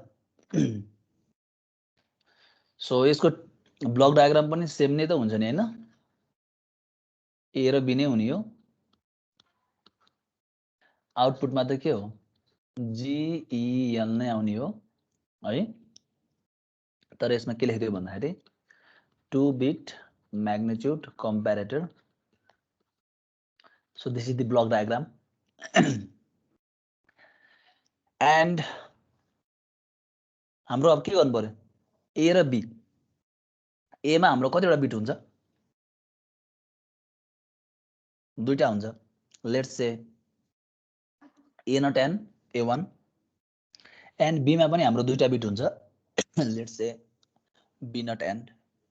सो यसको ब्लक डायग्राम पनि सेम नै त हुन्छ नि हैन A र B नै हुने हो आउटपुटमा त के हो GEL नै आउने हो है तर यसमा के लेख्दियो भन्दाखेरि 2 bit magnitude comparator so this is the block diagram and हाम्रो अब के गर्नु पर्यो A र B A मा हाम्रो कतिवटा बिट हुन्छ दुईटा हुन्छ let's say A not n A1 and B मा पनि हाम्रो दुईटा बिट हुन्छ let's say B not n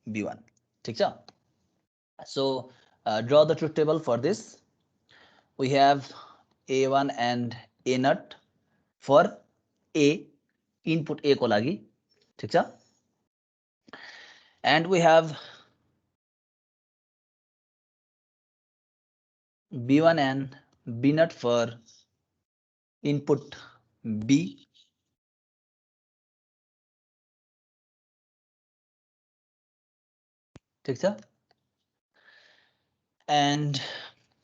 B1 ठीक छ so draw the truth table for this we have A1 and A not for A input A को लागि ठीक छ and we have B1 and B not for input B ठीक छ and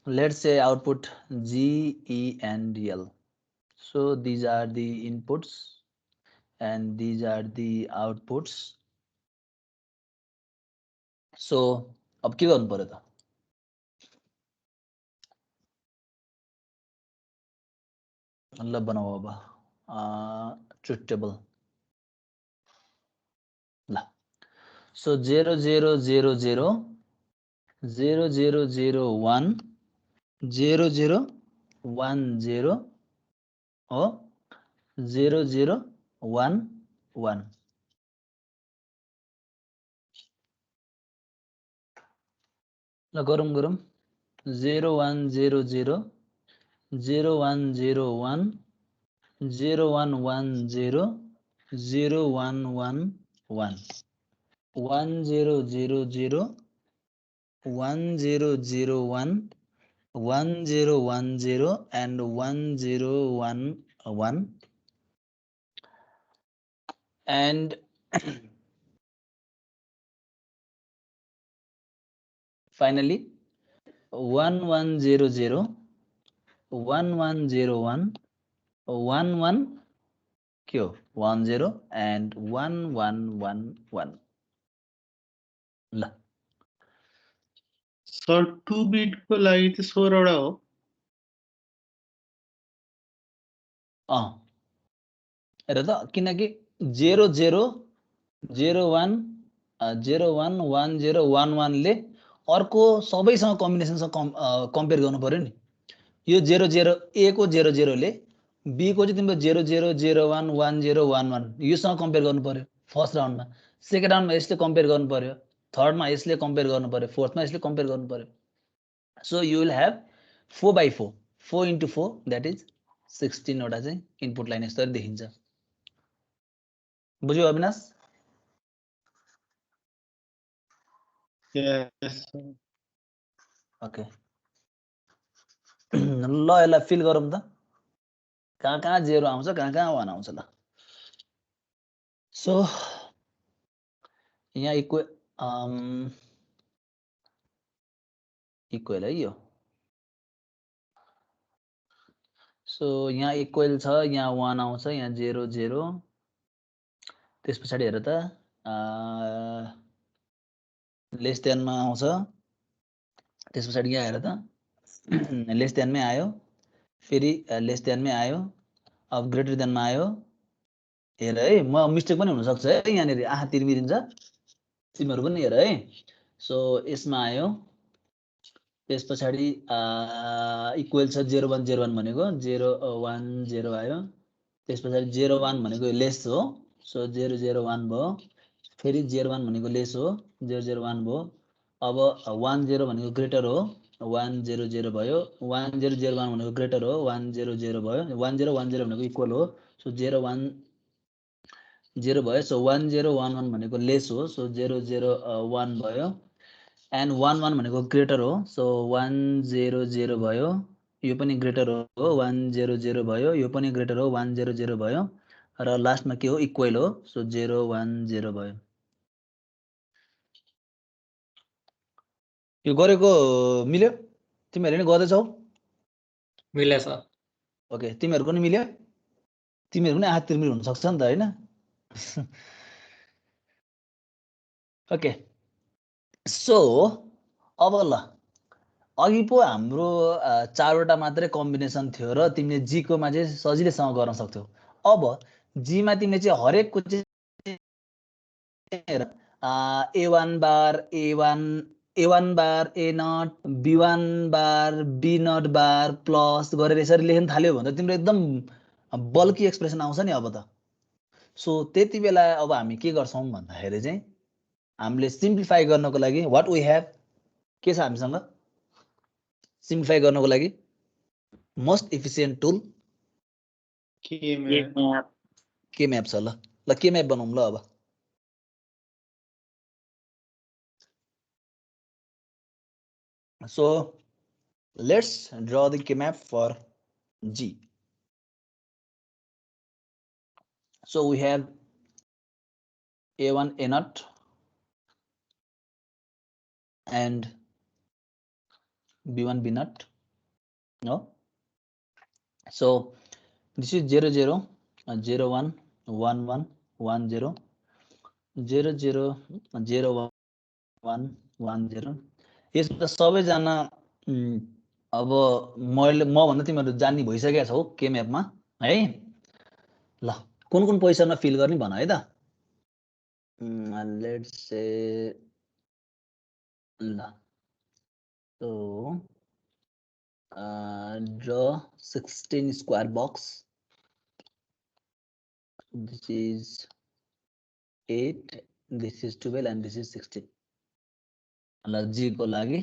let's say output G, E and L so these are the inputs and these are the outputs so अब के गर्नु पर्यो त ल बनाऊ अब ट्रुथ टेबल ल so 0 0 0 0 0 0 0 1 0 0 1 0 हो 0 0 1 1 ल गरौँ 0 1 0 0 0 1 0 1 0 1 1 0 0 1 1 1 1 0 0 0 1 0 0 1 1 0 1 0 and 1 0 1 1 and finally 1 1 0 0 1 1 0 1 1 1 के हो 1 0 and 1 1 1 1 ल सर 2 बिटको लागि चाहिँ 16 वटा हो हेर त किनकि 0 0 0 1 0 1 1 0 1 1 ले अर्को सबैसँग कम्बिनेसनसँग कम्पेयर गर्नु पर्यो नि यो 0 0 ए को 0 0 ले बी को चाहिँ तिम्रो 0 0 0 1 1 0 1 1 योसँग कम्पेयर गर्नु पर्यो फर्स्ट राउन्डमा सेकेन्ड राउन्डमा यसले कम्पेयर गर्नु पर्यो थर्डमा यसले कम्पेयर गर्नु पर्यो फोर्थमा यसले कम्पेयर गर्नु पर्यो so you will have 4/4 4 into 4 that is 16 वटा चाहिँ इनपुट लाइन यसरी देखिन्छ बुझ्यो अविनाश यस ओके ल यसलाई फिल गरौँ त कहाँ कहाँ 0 आउँछ कहाँ कहाँ 1 आउँछ ल सो यहाँ इक्वल है यो सो यहाँ इक्वल छ यहाँ 1 आउँछ यहाँ 0 0 त्यस पछाडि हेर त लेस देनमा आउँछ त्यस पछाडि यहाँ हेर त लेस देनमै आयो फेरि लेस देनमै आयो अब ग्रेटर देनमा आयो हेर है म मिस्टेक पनि हुनसक्छ है यहाँनिर आहा तिर्मिरिन्छ तिमीहरू पनि हेर है सो यसमा आयो त्यस पछाडि इक्वल छ 0 1 0 1 भनेको 0 1 0 आयो त्यस पछाडि 0 1 भनेको लेस हो सो 0 0 1 भयो फेरि 0 1 भनेको लेस हो 0 0 1 भयो अब 1 0 भनेको ग्रेटर हो 1 0 0 भयो 1 0 0 1 भनेको ग्रेटर हो 1 0 0 भयो 1 0 1 0 भनेको इक्वल हो सो 0 1 0 भयो सो 1 0 1 1 भनेको लेस हो सो 0 0 1 भयो एन्ड 1 1 भनेको ग्रेटर हो सो 1 0 0 भयो यो पनि ग्रेटर हो 1 0 0 भयो यो पनि ग्रेटर हो 1 0 0 भयो र लास्टमा के हो इक्वल हो सो 0 1 0 भयो यो गरेको मिल्यो तिमीहरूले नि गर्दैछौ मिल्यो सर ओके तिमीहरूको नि मिल्यो तिमीहरू पनि हात तिर्मिर हुनसक्छ नि त होइन ओके सो अब ल अघि पो हाम्रो 4 वटा मात्रै कम्बिनेसन थियो र तिमीले जी कोमा चाहिँ सजिलैसँग गर्न सक्थ्यौ अब जी मा तिमीले चाहिँ हरेकको चाहिँ A1 bar A1 A1 bar A not B1 bar B not bar plus गरेर यसरी लेख्न थाल्यो भने तिम्रो एकदम बल्की एक्सप्रेसन आउँछ नि अब त सो त्यति बेला अब हामी के गर्छौँ भन्दाखेरि चाहिँ हामीले सिम्प्लिफाई गर्नको लागि व्हाट वी हैव के छ हामीसँग सिम्प्लिफाई गर्नको लागि मोस्ट इफिसिएन्ट टुल के म्याप छ ल के म्याप बनाउँ ल अब so let's draw the K-map for G. So we have A1 A naught and B1 B naught. No. So this is 0 0 0 1 1 1 1 0 0 0 0 1 1 0. यसमा सबैजना अब म भन्दा तिमीहरू जान्ने भइसकेका छौ के म्यापमा है ल कुन कुन पोजिसनमा फिल गर्ने भन है त लेट्स से ल so draw 16 square box this is 8 this is 12 and this is 16 ल जी को लागि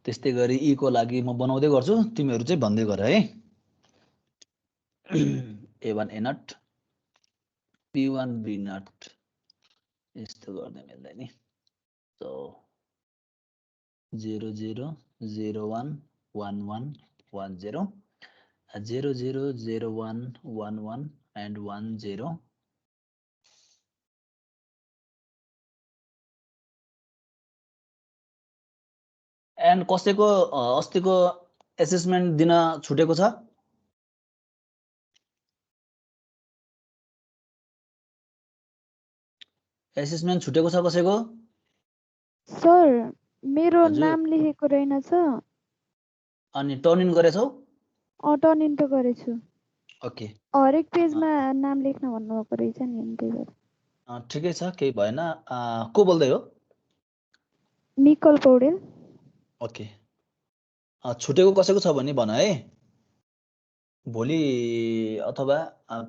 त्यस्तै गरी ई को लागि म बनाउँदै गर्छु तिमीहरू चाहिँ भन्दै गर है A1 A naught B1 B0 यस्तो गर्न मिल्दैन नि सो 0 0 0 1 1 1 1 0 0 0 0 1 1 1 and 1 0 and कसैको अस्तिको एसेसमेन्ट दिन छुटेको छ एसेसमेन्ट छुटेको छ कसैको सर मेरो हजुर। नाम लेखेको रहेनछ अनि टर्न इन गरेछौ टर्न इन त गरेछु ओके हरेक पेजमा नाम लेख्न भन्नुभएको रहेछ नि अनि त्यही भएर ठिकै छ केही भएन को बोल्दै हो निकल पौडेल ओके छुटेको कसैको छ भने भन है भोलि अथवा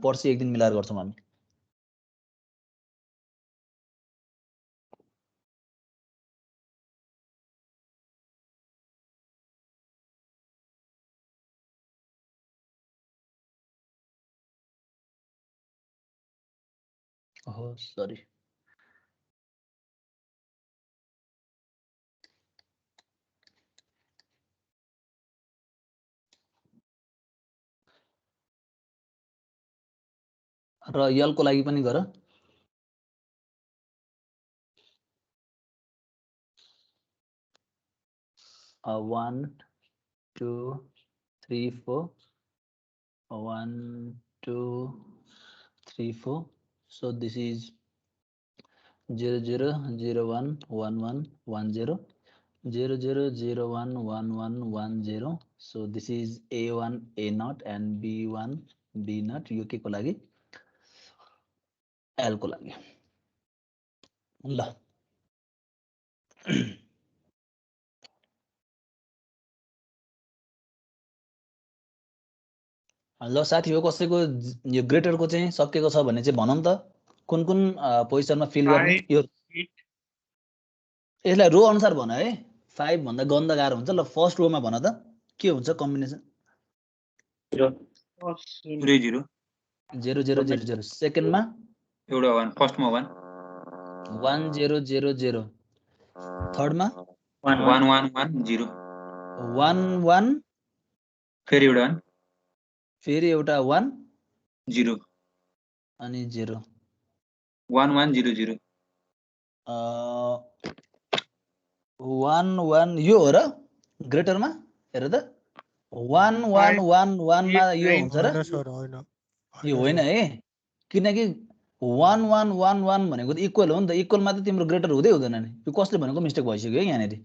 पर्सि एक दिन मिलाएर गर्छौँ हामी ओहो सरी र यलको लागि पनि गर 1 2 3 4 1 2 3 4 so this is 0 0 0 1 1 1 1 0 0 0 0 1 1 1 1 0 so this is A1 A0 and B1 B0 यो के को लागि L को लागि ल ल साथी हो कसैको यो ग्रेटरको चाहिँ सकेको छ भने चाहिँ भनौँ त कुन कुन पोजिसनमा फिल गर्ने यो यसलाई रो अनुसार भन है 5 भन्दा गन्दा गाह्रो हुन्छ ल फर्स्ट रोमा भन त के हुन्छ कम्बिनेसन 0 0 0 0 0 0 सेकेन्डमा एउटा 1 फर्स्टमा 1 1 0 0 0 थर्डमा 1 1 1 0 1 1 फेरि एउटा 1 फेरि एउटा 1 0 अनि 0 1 1 0 0 1 1 यो हो र ग्रेटरमा हेर त 1 1 1 1 मा यो हुन्छ र सर होइन यो होइन है किनकि 1 1 1 1 भनेको त इक्वल हो नि त इक्वलमा त तिम्रो ग्रेटर हुँदै हुँदैन नि यो कसले भनेको मिस्टेक भइसक्यो है यहाँनेरि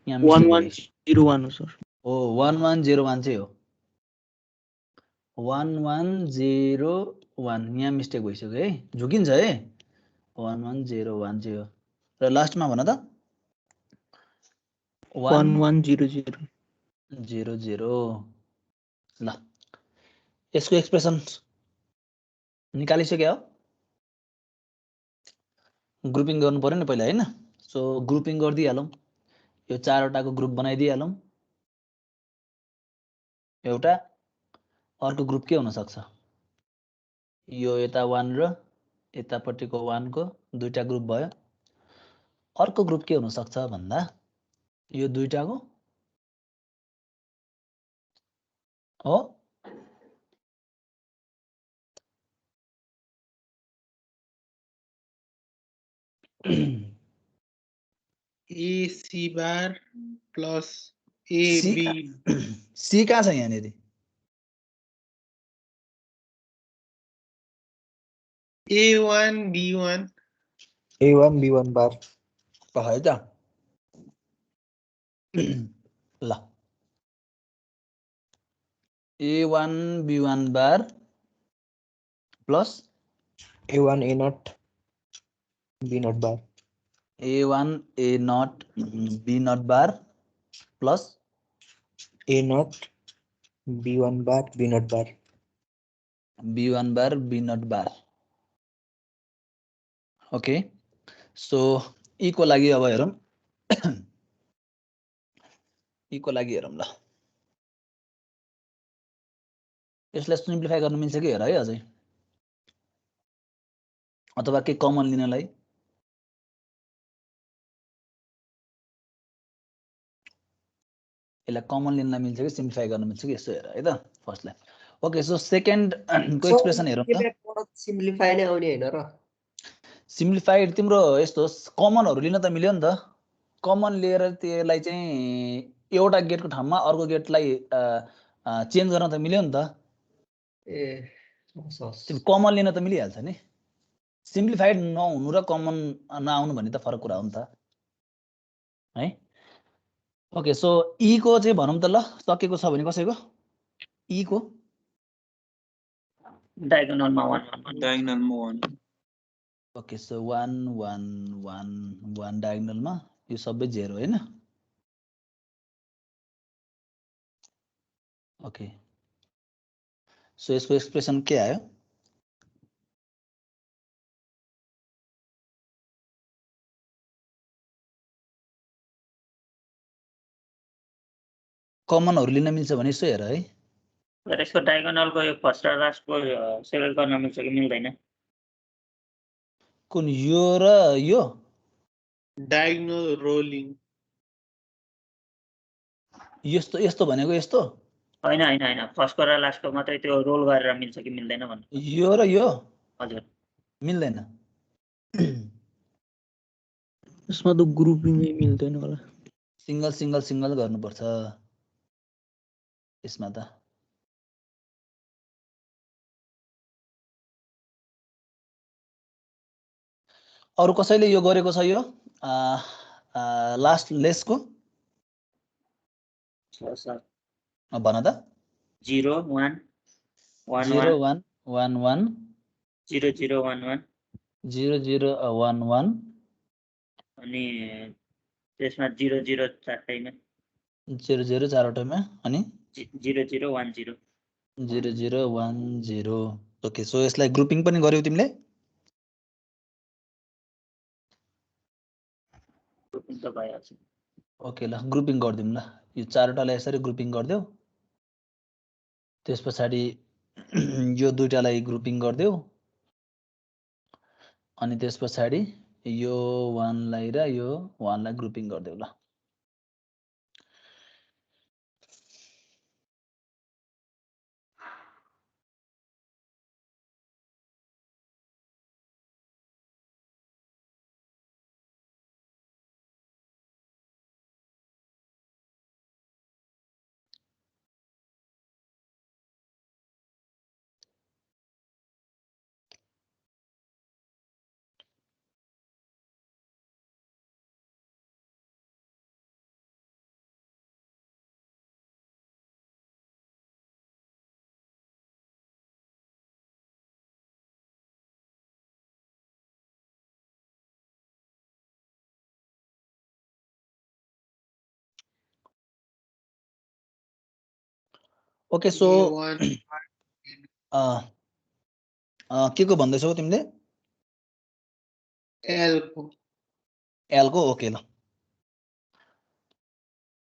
यहाँ 1 1 0 1 हो सर हो 1 1 0 1 चाहिँ हो 1 1 0 1 यहाँ मिस्टेक भइसक्यो है झुकिन्छ है 1 1 0 1 चाहिँ हो र लास्टमा भन त 1 1 0 0 0 0 ल यसको एक्सप्रेसन निकालिसक्यो ग्रुपिङ गर्नु पर्यो नि पहिला हैन सो ग्रुपिङ गरिदिइहालौँ यो चारवटाको ग्रुप बनाइदिइहालौँ एउटा अर्को ग्रुप के हुन सक्छ यो यता 1 र यतापट्टिको 1 को दुईटा ग्रुप भयो अर्को ग्रुप के हुन सक्छ भन्दा यो दुईटाको हो A C bar plus A B C कहाँ छ यहाँनेरि A1 B1 A1 B1 bar है त ल A1 B1 bar plus A1 A0 B0 bar A1 A0 B0 bar plus A0 B1 bar B0 bar B1 bar B0 bar okay so E को लागि अब हेरौँ ई को लागि हेरौँ ल यसलाई सिम्प्लिफाई गर्न मिल्छ कि हेर है अझै अथवा के कमन लिनलाई यसलाई कमन लिनलाई मिल्छ कि सिम्प्लिफाई गर्न मिल्छ कि यसो हेर है त फर्स्टलाई ओके सो सेकेन्ड को एक्सप्रेसन हेरौँ त सिम्प्लिफाई नै आउने हैन र सिम्प्लिफाइड तिम्रो यस्तो कमनहरु लिन त मिल्यो नि त कमन लिएर त्यसलाई चाहिँ एउटा गेटको ठाउँमा अर्को गेटलाई चेन्ज गर्न त मिल्यो नि त ए तिमी कमन लिन त मिलिहाल्छ नि सिम्प्लिफाइड नहुनु र कमन नआउनु भन्ने त फरक कुरा हो नि त है ओके सो ई को चाहिँ भनौँ त ल सकेको छ भने कसैको ई को डायगोनलमा 1 1 डायगोनलमा 1 ओके सो 1 1 1 1 डायगोनलमा यो सबै 0 हैन ओके सो यसको एक्सप्रेसन के आयो कमनहरु लिन मिल्छ भने यसो हेर है र यसको डायगोनलको यो फर्स्ट र लास्टको सेलेक्ट गर्न मिल्छ कि मिल्दैन कुन यो र यो डायगोनल रोलिङ यस्तो यस्तो भनेको यस्तो हैन हैन हैन फर्स्टको र लास्टको मात्रै त्यो रोल गरेर मिल्छ कि मिल्दैन भन्नु यो र यो हजुर मिल्दैन यसमा त ग्रुपिङै मिल्दैन होला सिंगल सिंगल सिंगल गर्नुपर्छ यसमा त अरु कसैले यो गरेको छ यो लास्ट लेसको सर भन त 0 1 1 0 1 1 1 1 0 0 1 1 0 0 1 1 अनि त्यसमा 0 0 चारटैमा 0 0 चारवटैमा अनि 0 0 1 0 0 0 1 0 ओके सो यसलाई ग्रुपिङ पनि गर्यौ तिमीले ग्रुपिङ त भइहाल्छ ओके ल ग्रुपिङ गर्दिउँ ल यो चारवटालाई यसरी ग्रुपिङ गर्दियौ त्यसपछि यो दुईटालाई ग्रुपिङ गर्दियौ अनि त्यसपछि यो 1 लाई र यो 1 लाई ग्रुपिङ गर्दियौ ल ओके सो के को भन्दैछौ तिमीले एल को ओके ल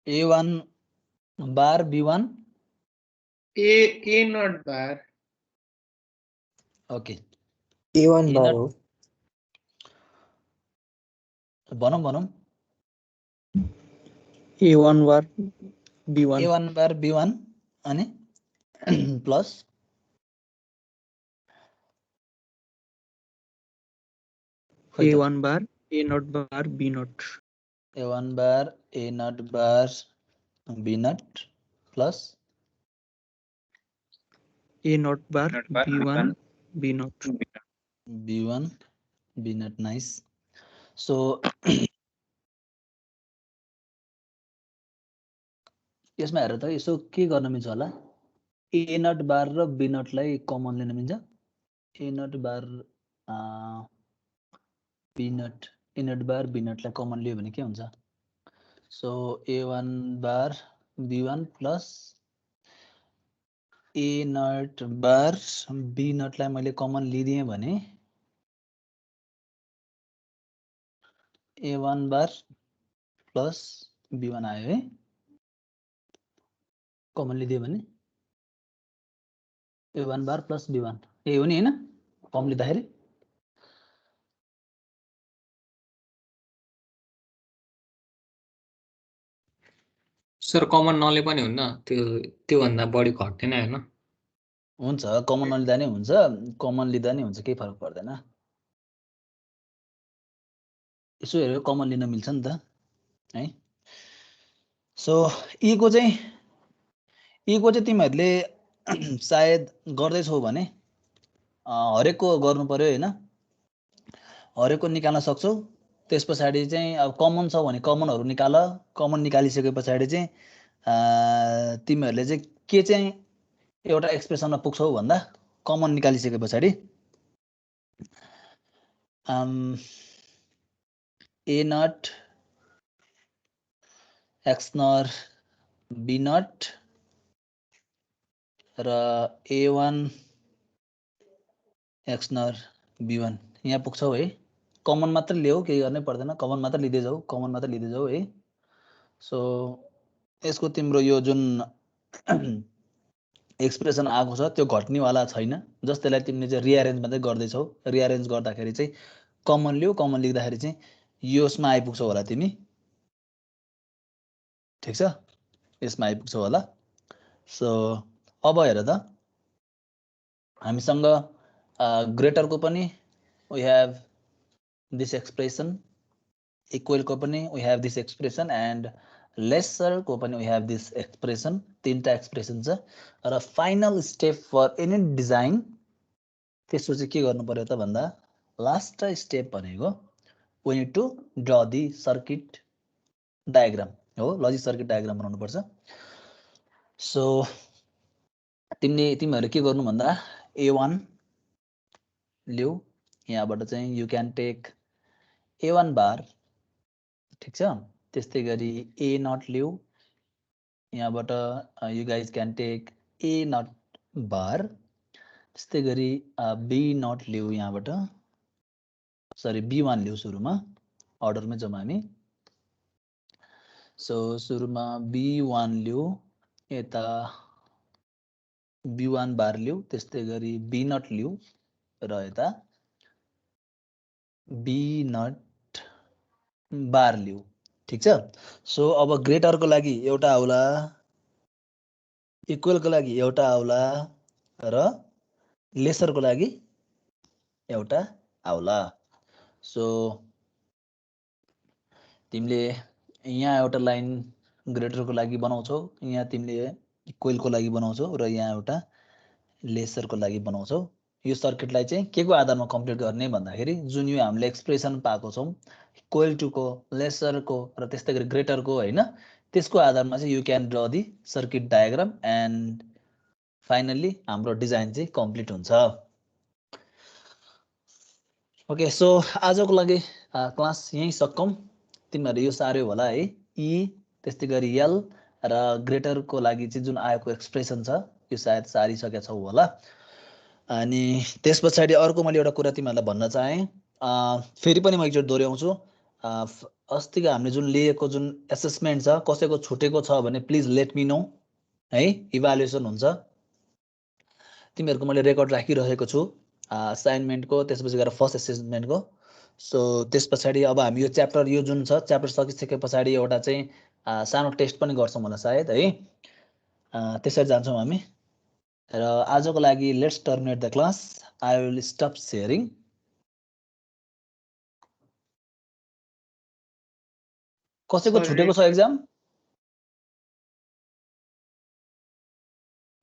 A1 bar B1 A not bar okay A1 बार हो भनौँ A1 bar B1 A1 bar B1 अनि plus A1 bar A not bar B not A1 bar A not bar B not plus A not bar B1 B not B1 B not nice so यसमा हेर त यसो के गर्न मिल्छ होला A not बार र B नटलाई कमन लिन मिल्छ A not bar B not A not bar B नटलाई कमन लियो भने के हुन्छ so A1 bar B1 plus A not bar B नटलाई मैले कमन लिदिएँ भने A1 बार प्लस B1 आयो है कमन लिदियो भने A1 बार प्लस B1 यही हो नि हैन कम लिँदाखेरि सर कमन नले पनि हुन्न त्योभन्दा बढी घट्दैन हैन हुन्छ कमन नलिँदा नै हुन्छ कमन लिँदा नै हुन्छ केही फरक पर्दैन यसो हेरेर कमन लिन मिल्छ नि त है सो को चाहिँ तिमीहरूले सायद गर्दैछौ भने हरेकको गर्नु पर्यो हैन हरेकको निकाल्न सक्छौ त्यस पछाडि चाहिँ अब कमन छ भने कमनहरु निकाल कमन निकालिसके पछाडि चाहिँ तिमीहरूले चाहिँ के चाहिँ एउटा एक्सप्रेसनमा पुग्छौ भन्दा कमन निकालिसके पछाडि a naught x Nar b naught र a1 x नर b1 यहाँ पुग्छौ है कमन मात्र ल्याऊ केही गर्नै पर्दैन कमन मात्र लिँदै जाऊ है सो यसको तिम्रो यो जुन एक्सप्रेसन आएको छ त्यो घट्नेवाला छैन जसलाई तिमीले चाहिँ रिअरेन्ज मात्रै गर्दै छौ रिअरेन्ज गर्दाखेरि चाहिँ कमन ल्याऊ कमन लेख्दाखेरि चाहिँ यसमा आइपुग्छौ होला तिमी ठीक छ यसमा आइपुग्छौ होला सो अब हेर त हामीसँग ग्रेटर को पनि we have this expression equal को पनि we have this expression and lesser को पनि we have this expression तीनटा एक्सप्रेसन छ र final step for any design त्यसो चाहिँ के गर्नु पर्यो त भन्दा लास्ट स्टेप भनेको we need to draw the circuit diagram हो लजिक सर्किट डायग्राम बनाउनु पर्छ सो तिमीहरु के गर्नु भन्दा a1 ल्याऊ यहाँबाट चाहिँ you can take a1 बार ठीक छ त्यस्तै गरी a नट ल्याऊ यहाँबाट you guys can take a not bar त्यस्तै गरी b नट ल्याऊ यहाँबाट सरी b1 ल्याऊ सुरुमा अर्डरमै जाउँ हामी सो सुरुमा b1 ल्याऊ यता b1 बार ल्याऊ त्यस्तै गरी b नट ल्याऊ र यता b नट बार ल्याऊ ठीक छ सो अब ग्रेटर को लागि एउटा आउला इक्वल को लागि एउटा आउला र लेसर को लागि एउटा आउला सो तिमीले यहाँ एउटा लाइन ग्रेटर को लागि बनाउँछौ यहाँ तिमीले इक्वल को लागि बनाउँछौ र यहाँ एउटा लेसर को लागि बनाउँछौ यो सर्किटलाई चाहिँ के को आधारमा कम्प्लिट गर्ने भन्दाखेरि जुन यो हामीले एक्सप्रेसन पाएको छौं इक्वल टु को लेसर को र त्यस्तै गरी ग्रेटर को हैन त्यसको आधारमा चाहिँ you can draw the circuit diagram and finally हाम्रो डिजाइन चाहिँ कम्प्लिट हुन्छ ओके सो आजको लागि क्लास यही सकौं तिमीहरु यो सार्यो होला है ई त्यस्तै गरी एल र ग्रेटर को लागि चाहिँ जुन आएको एक्सप्रेसन छ यो सायद सारिसकेका छौ होला अनि त्यसपछि अर्को मैले एउटा कुरा तिमीहरुलाई भन्न चाहे फेरि पनि म एकचोटी दोहोर्याउँछु अस्तिको हामीले जुन लिएको जुन एसेसमेन्ट छ कसैको छुटेको छ भने प्लिज लेट मी नो है इभ्यालुएसन हुन्छ तिमीहरुको मैले रेकर्ड राखिरहेको छु असाइनमेन्टको त्यसपछि गएर फर्स्ट एसेसमेन्टको सो त्यसपछि अब हामी यो च्याप्टर यो जुन छ च्याप्टर सकिसके पछाडी एउटा चाहिँ सानो टेस्ट पनि गर्छौं होला सायद है त्यसरी जान्छौं हामी र आजको लागि let's terminate the class I will stop sharing कसैको छुटेको छ एक्जाम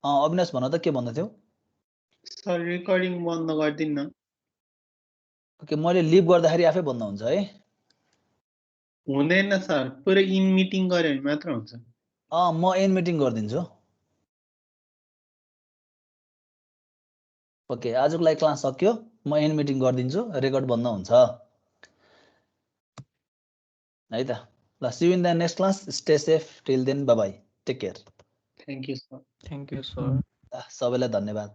अविनाश भन त के भन्दै थियौ सर रेकर्डिङ बन्द गर्दिन न ओके मैले लिभ गर्दाखेरि आफै बन्द हुन्छ है हुँदैन सर पुरै इन मिटिङ गरे भने मात्र हुन्छ म एन मिटिङ गर्दिन्छु ओके आजको लागि क्लास सक्यो म एन मिटिङ गर्दिन्छु रेकर्ड बन्द हुन्छ है त ल see you in the next class stay safe till then bye bye take care thank you sir thank you sir सबैलाई धन्यवाद